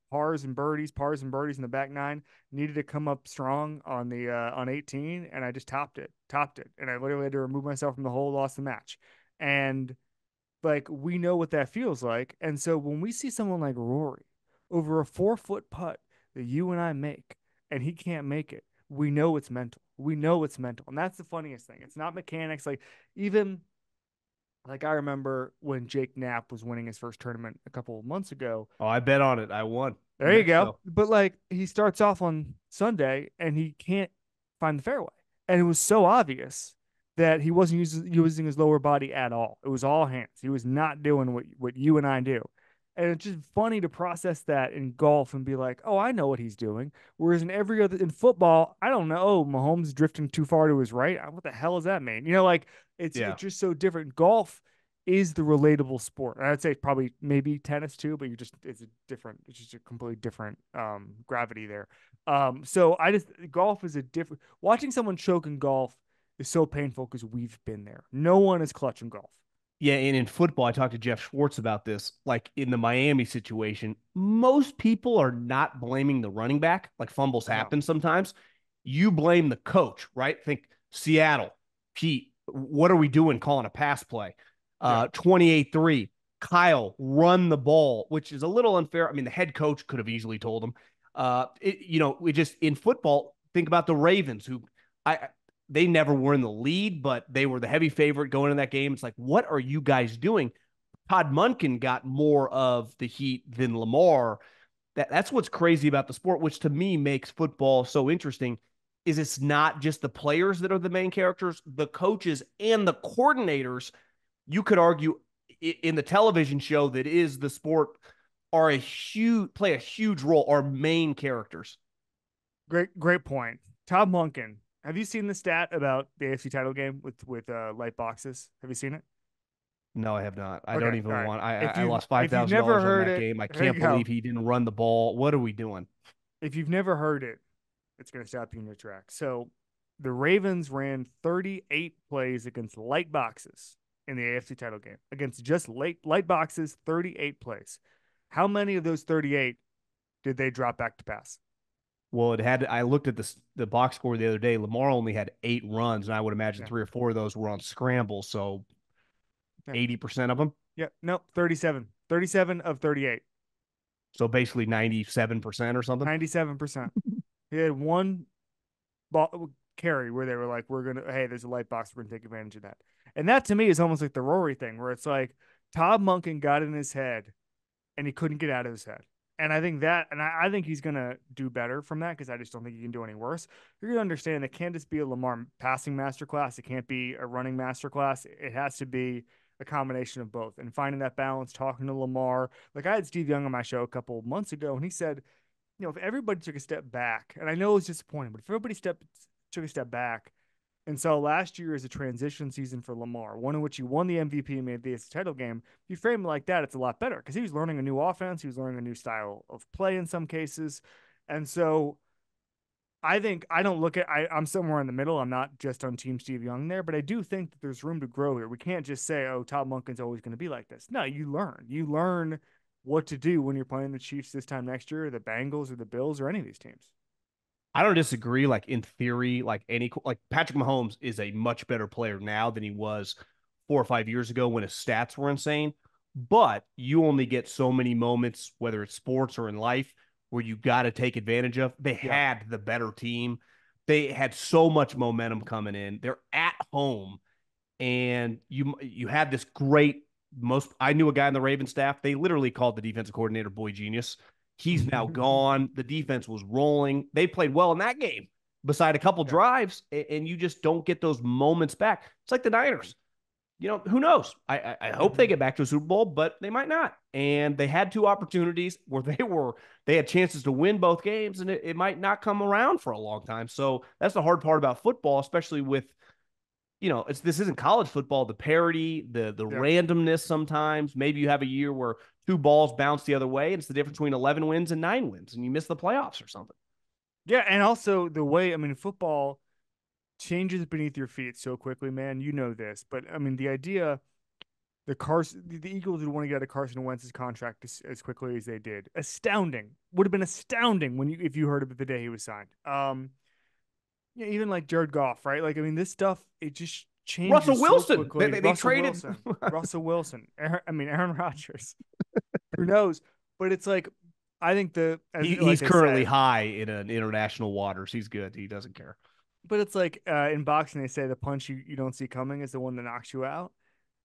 [SPEAKER 2] pars and birdies in the back nine. Needed to come up strong on the on 18, and I just topped it, and I literally had to remove myself from the hole, lost the match, and like we know what that feels like. And so when we see someone like Rory over a 4-foot putt that you and I make, and he can't make it, we know it's mental. We know it's mental. And that's the funniest thing. It's not mechanics. Like, even like I remember when Jake Knapp was winning his first tournament a couple of months ago.
[SPEAKER 1] Oh, I bet on it. I won.
[SPEAKER 2] There you go. But like he starts off on Sunday and he can't find the fairway. And it was so obvious that he wasn't using his lower body at all. It was all hands. He was not doing what you and I do. And it's just funny to process that in golf and be like, oh, I know what he's doing. Whereas in football, I don't know. Oh, Mahomes drifting too far to his right. What the hell does that mean? It's just so different. Golf is the relatable sport. And I'd say probably maybe tennis too, but it's just a completely different gravity there. So golf is a different. Watching someone choke in golf is so painful because we've been there. No one is clutch in golf.
[SPEAKER 1] Yeah, and in football, I talked to Jeff Schwartz about this. Like in the Miami situation, most people are not blaming the running back. Like fumbles happen sometimes. You blame the coach, right? Think Seattle, Pete, what are we doing calling a pass play? 28-3, Kyle, run the ball, which is a little unfair. I mean, the head coach could have easily told him. We just in football, think about the Ravens, who they never were in the lead, but they were the heavy favorite going in that game. It's like, what are you guys doing? Todd Monken got more of the heat than Lamar. That's what's crazy about the sport, which to me makes football so interesting, is it's not just the players that are the main characters, the coaches and the coordinators, you could argue in the television show that is the sport, play a huge role, are main characters.
[SPEAKER 2] Great point. Todd Monken. Have you seen the stat about the AFC title game with light boxes? Have you seen it?
[SPEAKER 1] No, I have not. I don't even want. I lost
[SPEAKER 2] $5,000
[SPEAKER 1] on that game. I can't believe he didn't run the ball. What are we doing?
[SPEAKER 2] If you've never heard it, it's going to stop you in your tracks. So the Ravens ran 38 plays against light boxes in the AFC title game. Against just light boxes, 38 plays. How many of those 38 did they drop back to pass?
[SPEAKER 1] Well, I looked at the box score the other day. Lamar only had 8 runs, and I would imagine 3 or 4 of those were on scrambles. So 80% of them?
[SPEAKER 2] Yeah, no, 37. 37 of 38.
[SPEAKER 1] So basically 97% or something?
[SPEAKER 2] 97%. He had one ball carry where they were like, hey, there's a light box. We're going to take advantage of that. And that to me is almost like the Rory thing where it's like Todd Monken got in his head and he couldn't get out of his head. And I think that, and I think he's going to do better from that because I just don't think he can do any worse. You're going to understand it can't just be a Lamar passing masterclass. It can't be a running masterclass. It has to be a combination of both and finding that balance, talking to Lamar. Like I had Steve Young on my show a couple months ago, and he said, if everybody took a step back, and I know it's disappointing, but if everybody took a step back and so last year is a transition season for Lamar, one in which he won the MVP and made the AFC title game. If you frame it like that, it's a lot better because he was learning a new offense. He was learning a new style of play in some cases. And so I think I don't look at I'm somewhere in the middle. I'm not just on Team Steve Young there, but I do think that there's room to grow here. We can't just say, oh, Todd Monken's always going to be like this. No, you learn. You learn what to do when you're playing the Chiefs this time next year, or the Bengals or the Bills or any of these teams.
[SPEAKER 1] I don't disagree. Like in theory, like Patrick Mahomes is a much better player now than he was 4 or 5 years ago when his stats were insane. But you only get so many moments, whether it's sports or in life, where you got to take advantage of. They
[SPEAKER 2] Yeah.
[SPEAKER 1] had the better team. They had so much momentum coming in. They're at home, and you had this great most. I knew a guy on the Ravens staff. They literally called the defensive coordinator boy genius. He's now gone. The defense was rolling. They played well in that game, beside a couple
[SPEAKER 2] Yeah.
[SPEAKER 1] drives, and you just don't get those moments back. It's like the Niners. Who knows? I hope they get back to a Super Bowl, but they might not. And they had two opportunities where they had chances to win both games, and it might not come around for a long time. So that's the hard part about football, especially with this isn't college football. The parity, the
[SPEAKER 2] Yeah.
[SPEAKER 1] randomness. Sometimes maybe you have a year where two balls bounce the other way, and it's the difference between 11 wins and 9 wins, and you miss the playoffs or something.
[SPEAKER 2] Yeah, and also the way football changes beneath your feet so quickly, man. You know this, but the idea the Eagles would want to get out of Carson Wentz's contract as quickly as they did. Astounding. Would have been astounding if you heard of it the day he was signed. Yeah, even like Jared Goff, right? Like this stuff it just
[SPEAKER 1] Russell
[SPEAKER 2] changes so
[SPEAKER 1] Wilson. They,
[SPEAKER 2] quickly.
[SPEAKER 1] they, they traded.
[SPEAKER 2] Russell Wilson. Aaron Rodgers. Who knows? But it's like I think
[SPEAKER 1] He's
[SPEAKER 2] like I
[SPEAKER 1] currently
[SPEAKER 2] said,
[SPEAKER 1] high in an international waters. He's good. He doesn't care.
[SPEAKER 2] but it's like in boxing they say the punch you don't see coming is the one that knocks you out.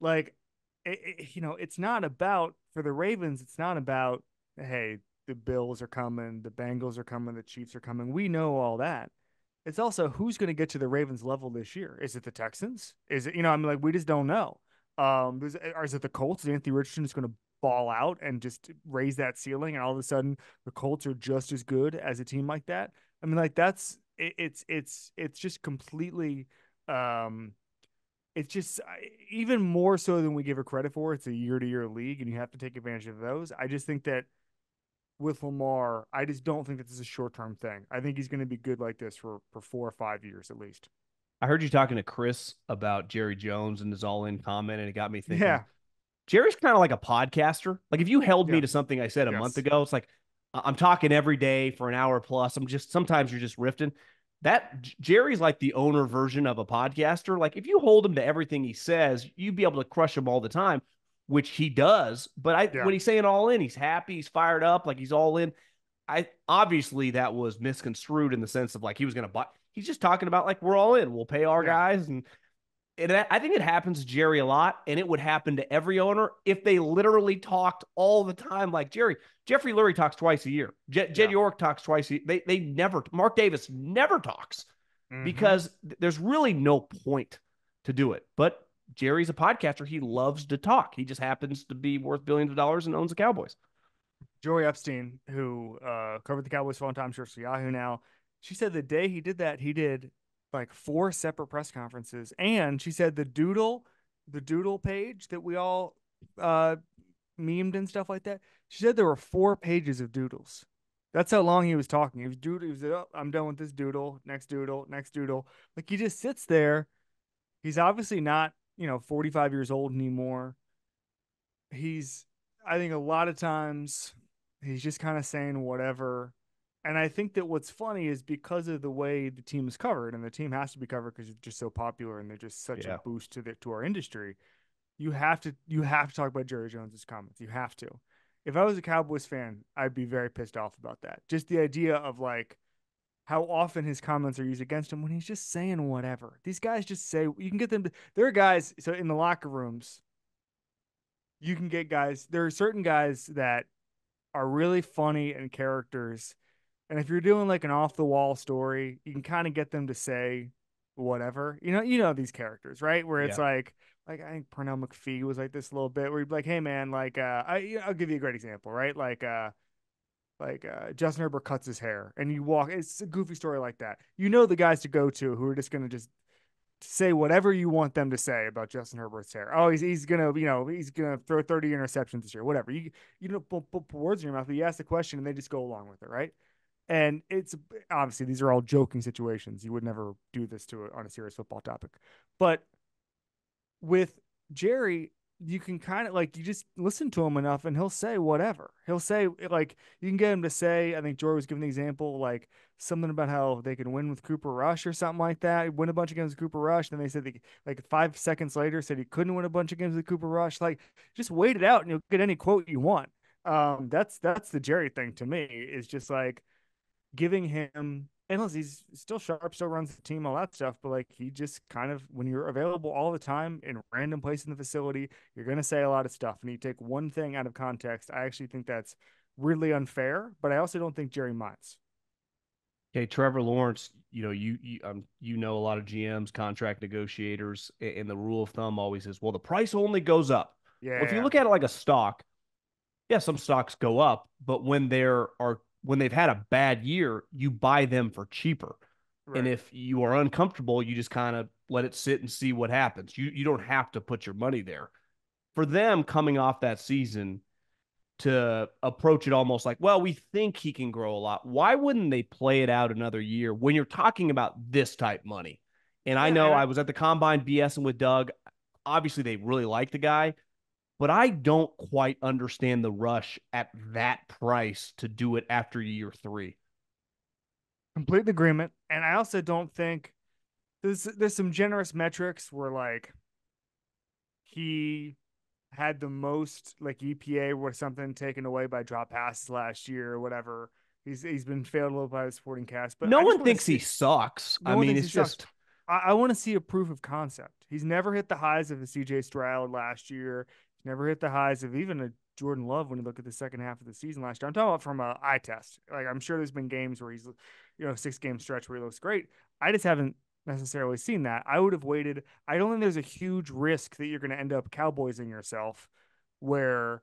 [SPEAKER 2] Like it's not about for the Ravens. It's not about hey the Bills are coming, the Bengals are coming, the Chiefs are coming. We know all that. It's also who's going to get to the Ravens level this year. Is it the Texans? Is it like we just don't know. Or is it the Colts? Is Anthony Richardson is going to ball out and just raise that ceiling, and all of a sudden the Colts are just as good as a team like that? Like that's it's just completely it's just even more so than we give it credit for. It's a year-to-year league, and you have to take advantage of those. I just think that with Lamar, I just don't think that this is a short-term thing. I think he's going to be good like this for 4 or 5 years at least.
[SPEAKER 1] I heard you talking to Chris about Jerry Jones and his all in comment, and it got me thinking.
[SPEAKER 2] Yeah,
[SPEAKER 1] Jerry's kind of like a podcaster. Like if you held me
[SPEAKER 2] yeah,
[SPEAKER 1] to something I said a month
[SPEAKER 2] yes,
[SPEAKER 1] ago, it's like I'm talking every day for an hour plus. Sometimes you're just riffing. That Jerry's like the owner version of a podcaster. Like if you hold him to everything he says, you'd be able to crush him all the time, which he does. But
[SPEAKER 2] yeah,
[SPEAKER 1] when he's saying all in, he's happy, he's fired up, like he's all in. I obviously that was misconstrued in the sense of like he was going to buy. He's just talking about like we're all in. We'll pay our
[SPEAKER 2] yeah,
[SPEAKER 1] guys, and I think it happens to Jerry a lot, and it would happen to every owner if they literally talked all the time like Jerry. Jeffrey Lurie talks twice a year. Jed
[SPEAKER 2] yeah.
[SPEAKER 1] York talks twice a year. They never. Mark Davis never talks
[SPEAKER 2] Mm-hmm.
[SPEAKER 1] because there's really no point to do it. But Jerry's a podcaster. He loves to talk. He just happens to be worth billions of dollars and owns the Cowboys.
[SPEAKER 2] Joey Epstein, who covered the Cowboys for a long time, sure, for Yahoo now, she said the day he did that, he did like 4 separate press conferences, and she said the doodle page that we all uh, memed and stuff like that. She said there were 4 pages of doodles. That's how long he was talking. He was doodle. He was like, oh, I'm done with this doodle. Next doodle. Next doodle. Like he just sits there. He's obviously not 45 years old anymore. He's I think a lot of times he's just kind of saying whatever. And I think that what's funny is because of the way the team is covered, and the team has to be covered because it's just so popular and they're just such a
[SPEAKER 1] Yeah.
[SPEAKER 2] boost to our industry. You have to talk about Jerry Jones's comments. You have to. If I was a Cowboys fan, I'd be very pissed off about that. Just the idea of like how often his comments are used against him when he's just saying whatever. These guys just say you can get them. There are guys so in the locker rooms you can get guys. There are certain guys that are really funny and characters. And if you're doing like an off the wall story, you can kind of get them to say whatever. You know these characters, right? Where it's
[SPEAKER 1] Yeah.
[SPEAKER 2] like I think Pernell McPhee was like this a little bit where he'd be like, "Hey man, I'll give you a great example, right? Justin Herbert cuts his hair and you walk. It's a goofy story like that. You know the guys to go to who are just gonna just say whatever you want them to say about Justin Herbert's hair. Oh, he's gonna he's gonna throw 30 interceptions this year, whatever. You don't put words in your mouth, but you ask the question and they just go along with it, right? And it's obviously these are all joking situations. You would never do this on a serious football topic, but with Jerry, you can kind of like you just listen to him enough and he'll say whatever. He'll say like you can get him to say, I think Jory was giving the example like something about how they can win with Cooper Rush or something like that. Win a bunch of games with Cooper Rush. Then they said like 5 seconds later said he couldn't win a bunch of games with Cooper Rush. Like just wait it out and you'll get any quote you want. That's the Jerry thing to me is just like giving him and listen, he's still sharp, still runs the team, all that stuff. But like he just kind of when you're available all the time in random place in the facility, you're gonna say a lot of stuff. And you take one thing out of context. I actually think that's really unfair, but I also don't think Jerry minds.
[SPEAKER 1] Okay, Trevor Lawrence, you know a lot of GMs, contract negotiators, and the rule of thumb always is, well, the price only goes up. Well, if you
[SPEAKER 2] Yeah,
[SPEAKER 1] look at it like a stock, yeah, some stocks go up, but when they've had a bad year, you buy them for cheaper. And
[SPEAKER 2] right.
[SPEAKER 1] if you are uncomfortable, you just kind of let it sit and see what happens. You don't have to put your money there. For them coming off that season to approach it almost like, well, we think he can grow a lot. Why wouldn't they play it out another year when you're talking about this type money? And I
[SPEAKER 2] Yeah,
[SPEAKER 1] know
[SPEAKER 2] and
[SPEAKER 1] I was at the combine BSing with Doug. Obviously, they really like the guy, but I don't quite understand the rush at that price to do it after year three.
[SPEAKER 2] complete agreement. And I also don't think there's some generous metrics where like he had the most like EPA or something taken away by drop passes last year or whatever. He's been failed a little by the supporting cast, but
[SPEAKER 1] No
[SPEAKER 2] I just
[SPEAKER 1] one
[SPEAKER 2] want to
[SPEAKER 1] thinks he
[SPEAKER 2] see.
[SPEAKER 1] sucks. I
[SPEAKER 2] No one
[SPEAKER 1] mean,
[SPEAKER 2] thinks he
[SPEAKER 1] it's
[SPEAKER 2] sucks.
[SPEAKER 1] just
[SPEAKER 2] I want to see a proof of concept. He's never hit the highs of the CJ Stroud last year. He's never hit the highs of even a Jordan Love when you look at the second half of the season last year. I'm talking about from a eye test. Like I'm sure there's been games where he's 6 game stretch where he looks great. I just haven't necessarily seen that. I would have waited. I don't think there's a huge risk that you're going to end up cowboysing yourself where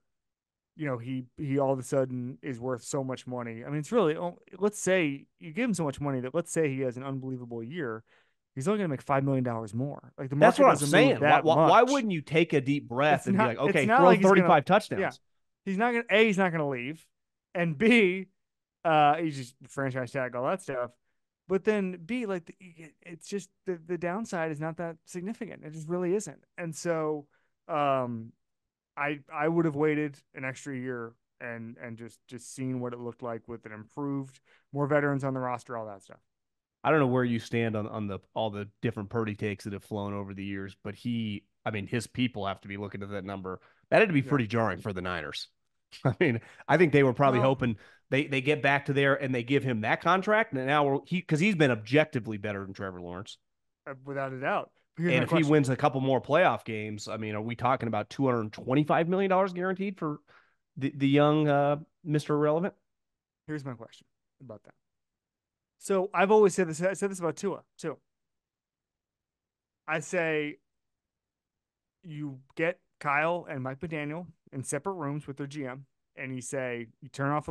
[SPEAKER 2] he all of a sudden is worth so much money. I mean, it's really let's say you give him so much money that let's say he has an unbelievable year, he's only going to make $5 million more. Like the
[SPEAKER 1] that's
[SPEAKER 2] market
[SPEAKER 1] what I'm
[SPEAKER 2] doesn't move
[SPEAKER 1] saying. Why,
[SPEAKER 2] that
[SPEAKER 1] why, why
[SPEAKER 2] much.
[SPEAKER 1] wouldn't you take a deep breath and be like,
[SPEAKER 2] It's
[SPEAKER 1] okay,
[SPEAKER 2] not
[SPEAKER 1] throw
[SPEAKER 2] like he's gonna
[SPEAKER 1] 35
[SPEAKER 2] yeah.
[SPEAKER 1] touchdowns?
[SPEAKER 2] He's not gonna leave, and B, he's just franchise tag all that stuff. But then B, like it's just the downside is not that significant. It just really isn't. And so, um, I would have waited an extra year and just seen what it looked like with an improved, more veterans on the roster, all that stuff.
[SPEAKER 1] I don't know where you stand on the all the different Purdy takes that have flown over the years, but I mean, his people have to be looking at that number. That had to be
[SPEAKER 2] Yeah.
[SPEAKER 1] pretty jarring for the Niners. I mean, I think they were probably
[SPEAKER 2] Well,
[SPEAKER 1] hoping they get back to there and they give him that contract. And now because he's been objectively better than Trevor Lawrence.
[SPEAKER 2] without a doubt. But here's
[SPEAKER 1] And
[SPEAKER 2] my
[SPEAKER 1] if he
[SPEAKER 2] question.
[SPEAKER 1] wins a couple more playoff games, I mean, are we talking about $225 million guaranteed for the young Mr. Irrelevant?
[SPEAKER 2] Here's my question about that. So I've always said this. I said this about Tua too. I say you get Kyle and Mike McDaniel in separate rooms with their GM, and you say you turn off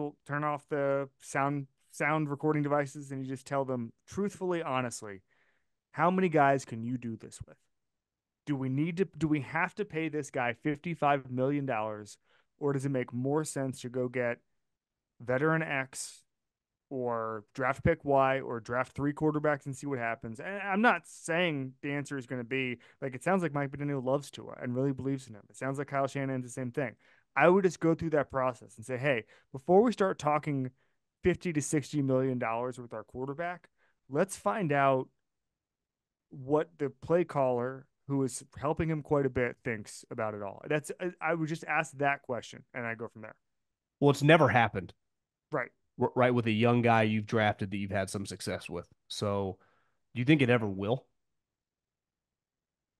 [SPEAKER 2] the sound recording devices, and you just tell them truthfully, honestly, how many guys can you do this with? Do we have to pay this guy $55 million, or does it make more sense to go get veteran X or draft pick Y or draft 3 quarterbacks and see what happens? And I'm not saying the answer is going to be like it sounds like Mike McDaniel loves Tua and really believes in him. It sounds like Kyle Shanahan's the same thing. I would just go through that process and say, hey, before we start talking 50 to $60 million with our quarterback, let's find out what the play caller who is helping him quite a bit thinks about it all. I would just ask that question and I go from there.
[SPEAKER 1] Well, it's never happened,
[SPEAKER 2] Right.
[SPEAKER 1] right, with a young guy you've drafted that you've had some success with. So do you think it ever will?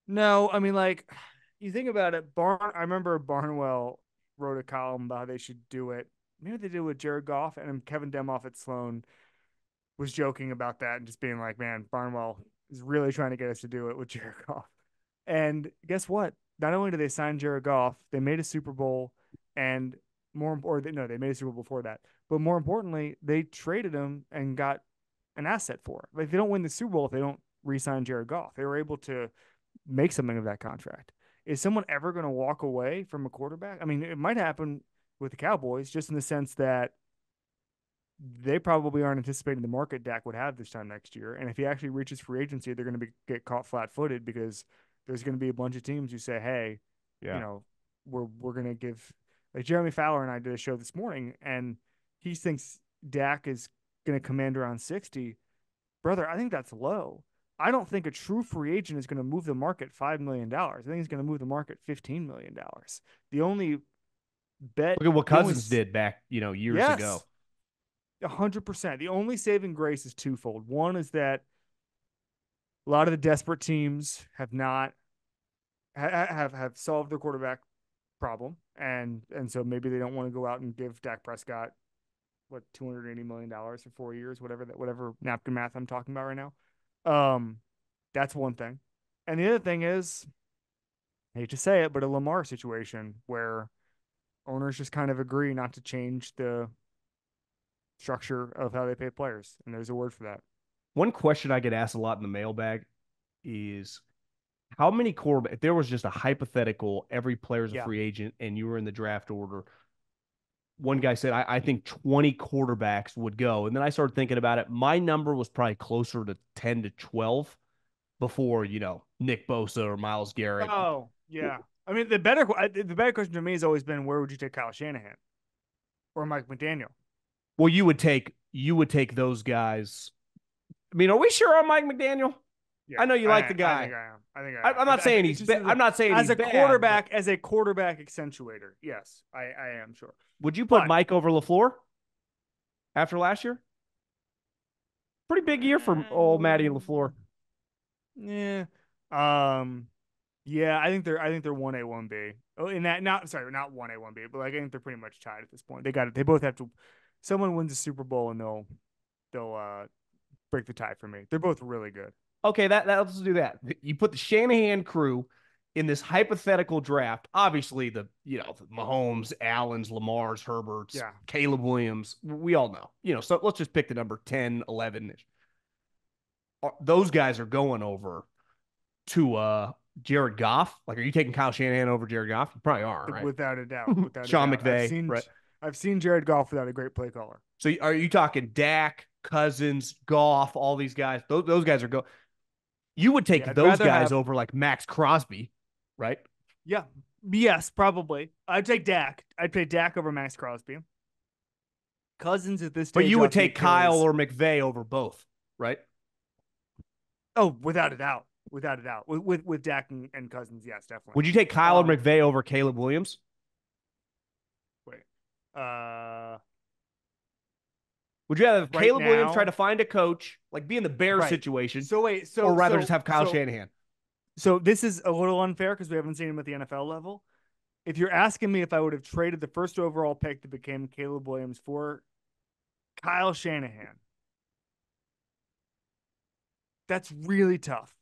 [SPEAKER 2] No, I mean like you think about it, I remember Barnwell wrote a column about how they should do it. maybe they did with Jared Goff, and Kevin Demoff at Sloan was joking about that and just being like, man, Barnwell is really trying to get us to do it with Jared Goff. And guess what? Not only did they sign Jared Goff, they made a Super Bowl, and more or no, they made a Super Bowl before that. But more importantly, they traded him and got an asset for it. Like they don't win the Super Bowl if they don't re-sign Jared Goff. They were able to make something of that contract. Is someone ever going to walk away from a quarterback? I mean, it might happen with the Cowboys, just in the sense that they probably aren't anticipating the market Dak would have this time next year. And if he actually reaches free agency, they're going to get caught flat-footed because there's going to be a bunch of teams who say, "Hey, you know, we're going to give." Like Jeremy Fowler and I did a show this morning, and he thinks Dak is going to command around 60. Brother, I think that's low. I don't think a true free agent is going to move the market $5 million. I think he's going to move the market $15 million. The only bet.
[SPEAKER 1] Look at what Cousins did back, years ago.
[SPEAKER 2] 100%. The only saving grace is twofold. One is that a lot of the desperate teams have not have solved their quarterback problem, and so maybe they don't want to go out and give Dak Prescott $280 million for 4 years, whatever napkin math I'm talking about right now. That's one thing. And the other thing is, I hate to say it, but a Lamar situation where owners just kind of agree not to change the structure of how they pay players. And there's a word for that.
[SPEAKER 1] One question I get asked a lot in the mailbag is how many quarterbacks, if there was just a hypothetical, every player's a free agent and you were in the draft order, one guy said, I think 20 quarterbacks would go. And then I started thinking about it. My number was probably closer to 10 to 12 before, Nick Bosa or Myles Garrett.
[SPEAKER 2] Oh, yeah. I mean, the better question to me has always been, where would you take Kyle Shanahan or Mike McDaniel?
[SPEAKER 1] Well, you would take those guys. I mean, are we sure on Mike McDaniel? Yeah, I know you like the guy.
[SPEAKER 2] I think I am.
[SPEAKER 1] I'm not saying he's bad. I'm not saying
[SPEAKER 2] as
[SPEAKER 1] he's
[SPEAKER 2] a quarterback, as a quarterback accentuator. Yes, I am sure.
[SPEAKER 1] Would you put Mike over LaFleur after last year? Pretty big year for old Matty and LaFleur.
[SPEAKER 2] Yeah. Yeah, I think they're 1A, 1B. Oh, in that not 1A, 1B, but I think they're pretty much tied at this point. They got it. They both have to. Someone wins a Super Bowl and they'll break the tie for me. They're both really good.
[SPEAKER 1] Okay, let's do that. You put the Shanahan crew in this hypothetical draft. Obviously, the Mahomes, Allens, Lamars, Herberts, Caleb Williams. We all know. So let's just pick the number 10, 11. Those guys are going over to Jared Goff. Like, are you taking Kyle Shanahan over Jared Goff? You probably are, right?
[SPEAKER 2] Without a doubt.
[SPEAKER 1] Sean McVay.
[SPEAKER 2] I've seen Jared Goff without a great play caller.
[SPEAKER 1] So are you talking Dak, Cousins, Goff, all these guys? Those guys are You would take those guys over like Max Crosby, right?
[SPEAKER 2] Yeah. Yes, probably. I'd take Dak. I'd take Dak over Max Crosby. Cousins at this stage.
[SPEAKER 1] But you would take Kyle or McVay over both, right?
[SPEAKER 2] Oh, without a doubt. Without a doubt. With Dak and Cousins, yes, definitely.
[SPEAKER 1] Would you take Kyle or McVay over Caleb Williams?
[SPEAKER 2] Wait.
[SPEAKER 1] Would you have Caleb Williams try to find a coach, like be in the Bears situation? Or rather just have Kyle Shanahan?
[SPEAKER 2] So this is a little unfair because we haven't seen him at the NFL level. If you're asking me if I would have traded the first overall pick that became Caleb Williams for Kyle Shanahan, that's really tough.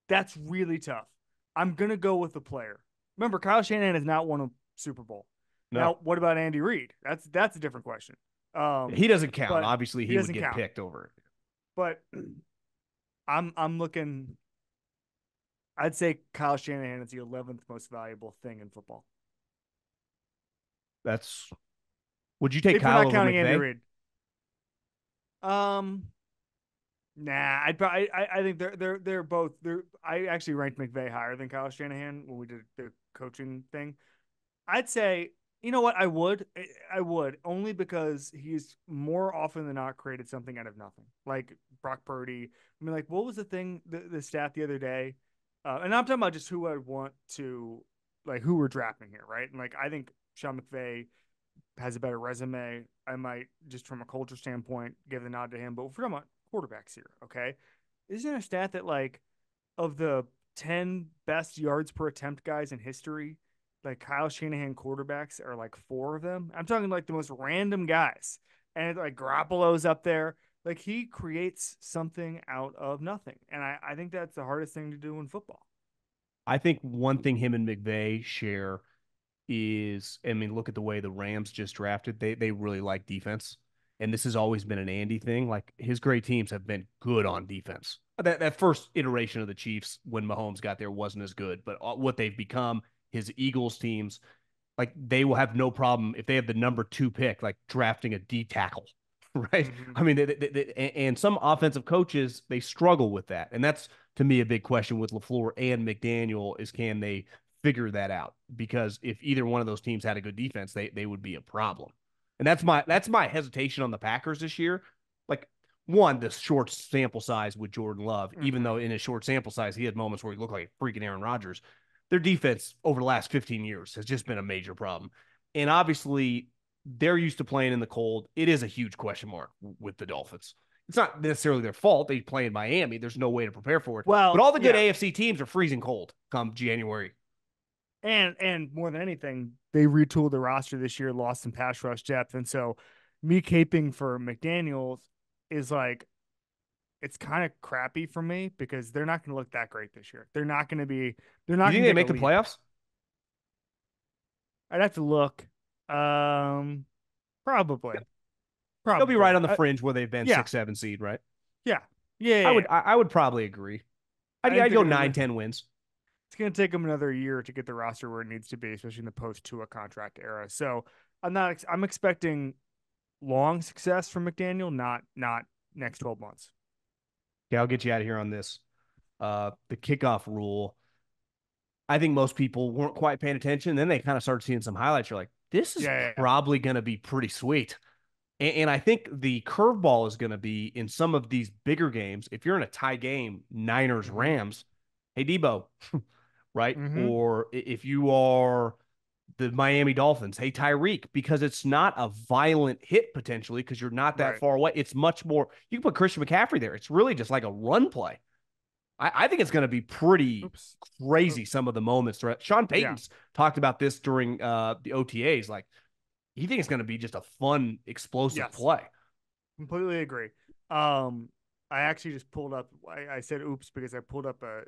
[SPEAKER 2] That's really tough. I'm going to go with the player. Remember, Kyle Shanahan has not won a Super Bowl. No. Now, what about Andy Reid? That's a different question.
[SPEAKER 1] He doesn't count. Obviously, he would get picked over it.
[SPEAKER 2] But I'm looking. I'd say Kyle Shanahan is the 11th most valuable thing in football.
[SPEAKER 1] Would you take Kyle over McVay?
[SPEAKER 2] Andy Reid? Nah. I think they're both. I actually ranked McVay higher than Kyle Shanahan when we did the coaching thing. I'd say. You know what? I would only because he's more often than not created something out of nothing. Like Brock Purdy. I mean, like, what was the thing, the stat the other day? And I'm talking about just who I want to, like, who we're drafting here, right? And like, I think Sean McVay has a better resume. I might, just from a culture standpoint, give the nod to him. But we're talking about quarterbacks here, okay? Isn't there a stat that, like, of the 10 best yards per attempt guys in history, like Kyle Shanahan quarterbacks are like four of them. I'm talking like the most random guys. And like Garoppolo's up there. Like he creates something out of nothing. And I think that's the hardest thing to do in football.
[SPEAKER 1] I think one thing him and McVay share is, I mean, look at the way the Rams just drafted. They really like defense. And this has always been an Andy thing. Like his great teams have been good on defense. That first iteration of the Chiefs when Mahomes got there wasn't as good, but what they've become, his Eagles teams, like they will have no problem if they have the number 2 pick, like drafting a D tackle, right?
[SPEAKER 2] Mm-hmm.
[SPEAKER 1] I mean, and some offensive coaches they struggle with that, and that's to me a big question with LaFleur and McDaniel is can they figure that out? Because if either one of those teams had a good defense, they would be a problem, and that's my hesitation on the Packers this year. Like one, the short sample size with Jordan Love, even
[SPEAKER 2] Mm-hmm.
[SPEAKER 1] though in a short sample size he had moments where he looked like freaking Aaron Rodgers, their defense over the last 15 years has just been a major problem. And obviously, they're used to playing in the cold. It is a huge question mark with the Dolphins. It's not necessarily their fault. They play in Miami. There's no way to prepare for it. But
[SPEAKER 2] Well,
[SPEAKER 1] all the good
[SPEAKER 2] yeah.
[SPEAKER 1] AFC teams are freezing cold come January.
[SPEAKER 2] And more than anything, they retooled the roster this year, lost some pass rush depth. And so me caping for McDaniels is like it's kind of crappy for me because they're not going to look that great this year. They're
[SPEAKER 1] You
[SPEAKER 2] not
[SPEAKER 1] think
[SPEAKER 2] going to
[SPEAKER 1] they
[SPEAKER 2] take a
[SPEAKER 1] make the
[SPEAKER 2] leap.
[SPEAKER 1] playoffs?
[SPEAKER 2] I'd have to look. Um, probably,
[SPEAKER 1] They'll be right
[SPEAKER 2] probably.
[SPEAKER 1] on the fringe where they've been
[SPEAKER 2] Yeah,
[SPEAKER 1] 6, 7 seed, right?
[SPEAKER 2] yeah, yeah,
[SPEAKER 1] I
[SPEAKER 2] yeah,
[SPEAKER 1] would
[SPEAKER 2] yeah.
[SPEAKER 1] I would probably agree.
[SPEAKER 2] I think
[SPEAKER 1] I'd
[SPEAKER 2] they're
[SPEAKER 1] go
[SPEAKER 2] going to
[SPEAKER 1] 9, 10 wins.
[SPEAKER 2] it's going to take them another year to get the roster where it needs to be, especially in the post Tua contract era. So I'm expecting long success from McDaniel, not next 12 months.
[SPEAKER 1] Okay, I'll get you out of here on this. The kickoff rule. I think most people weren't quite paying attention. Then they kind of started seeing some highlights. You're like, this is
[SPEAKER 2] Yeah, yeah, yeah.
[SPEAKER 1] probably going to be pretty sweet. And I think the curveball is going to be in some of these bigger games. If you're in a tie game, Niners,
[SPEAKER 2] Mm-hmm.
[SPEAKER 1] Rams, hey, Debo, right?
[SPEAKER 2] Mm-hmm.
[SPEAKER 1] Or if you are the Miami Dolphins, hey, Tyreek, because it's not a violent hit potentially because you're not that
[SPEAKER 2] Right.
[SPEAKER 1] far away. It's much more, you can put Christian McCaffrey there. It's really just like a run play. I think it's going to be pretty
[SPEAKER 2] Oops.
[SPEAKER 1] crazy,
[SPEAKER 2] Oops.
[SPEAKER 1] some of the moments. Sean
[SPEAKER 2] Yeah.
[SPEAKER 1] Payton's talked about this during the OTAs. Like, he thinks it's going to be just a fun, explosive
[SPEAKER 2] Yes.
[SPEAKER 1] play.
[SPEAKER 2] Completely agree. Um, I actually just pulled up. I said oops because I pulled up a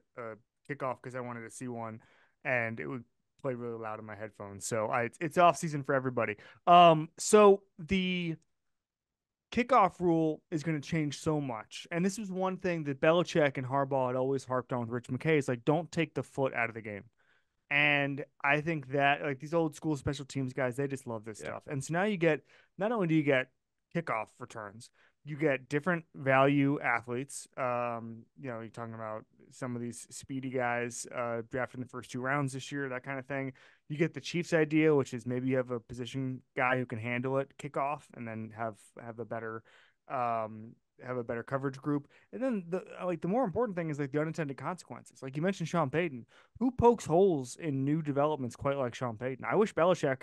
[SPEAKER 2] kickoff because I wanted to see one, and it would play really loud in my headphones. So it's off season for everybody. So the kickoff rule is going to change so much, and this was one thing that Belichick and Harbaugh had always harped on with Rich McKay. Is like don't take the foot out of the game. And I think that like these old school special teams guys, they just love this
[SPEAKER 1] Yeah.
[SPEAKER 2] stuff. And so now you get not only do you get kickoff returns, you get different value athletes. You're talking about some of these speedy guys drafted in the first 2 rounds this year, that kind of thing. You get the Chiefs idea, which is maybe you have a position guy who can handle it, kickoff, and then have a better um, have a better coverage group. And then the more important thing is like the unintended consequences. Like you mentioned Sean Payton, who pokes holes in new developments quite like Sean Payton. I wish Belichick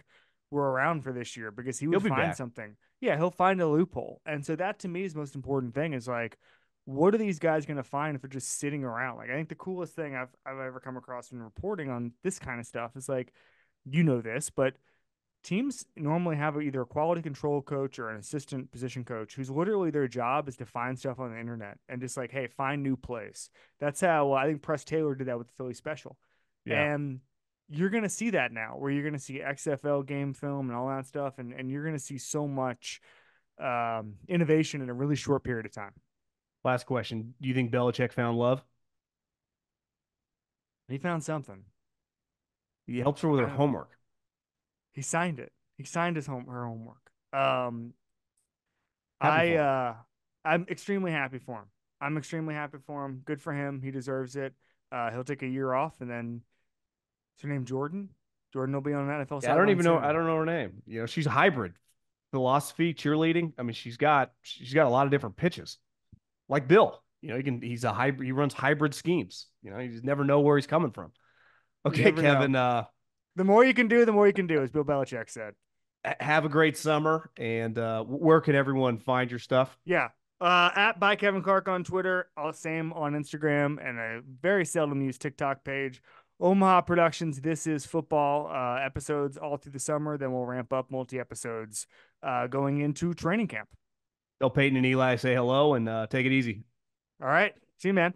[SPEAKER 2] were around for this year because he
[SPEAKER 1] He'll
[SPEAKER 2] would
[SPEAKER 1] be
[SPEAKER 2] find
[SPEAKER 1] back.
[SPEAKER 2] something. Yeah, he'll find a loophole. And so that to me is the most important thing is like, what are these guys going to find for just sitting around? Like, I think the coolest thing I've ever come across in reporting on this kind of stuff is like, this, but teams normally have either a quality control coach or an assistant position coach who's literally their job is to find stuff on the internet and just like, hey, find new plays. That's how I think Press Taylor did that with the Philly special.
[SPEAKER 1] Yeah.
[SPEAKER 2] And you're going to see that now where you're going to see XFL game film and all that stuff. And you're going to see so much innovation in a really short period of time.
[SPEAKER 1] Last question. Do you think Belichick found love?
[SPEAKER 2] He found something.
[SPEAKER 1] He helps her with her
[SPEAKER 2] I don't know.
[SPEAKER 1] homework.
[SPEAKER 2] He signed it. He signed her homework. Um,
[SPEAKER 1] Happy
[SPEAKER 2] I
[SPEAKER 1] for him.
[SPEAKER 2] I'm extremely happy for him. I'm extremely happy for him. Good for him. He deserves it. He'll take a year off, and then is her name Jordan? Jordan will be on an NFL
[SPEAKER 1] Yeah, I don't
[SPEAKER 2] sideline
[SPEAKER 1] even know. I
[SPEAKER 2] soon.
[SPEAKER 1] don't know her name. She's a hybrid. Philosophy, cheerleading. I mean, she's got a lot of different pitches. Like Bill. He's a hybrid. He runs hybrid schemes. You just never know where he's coming from.
[SPEAKER 2] You
[SPEAKER 1] Okay,
[SPEAKER 2] never know.
[SPEAKER 1] Kevin.
[SPEAKER 2] The more you can do, the more you can do, as Bill Belichick said.
[SPEAKER 1] Have a great summer. And where can everyone find your stuff?
[SPEAKER 2] Yeah. At by Kevin Clark on Twitter, same on Instagram, and a very seldom used TikTok page. Omaha Productions. This is football episodes all through the summer. Then we'll ramp up multi episodes going into training camp.
[SPEAKER 1] Tell Peyton and Eli say hello and take it easy.
[SPEAKER 2] All right. See you, man.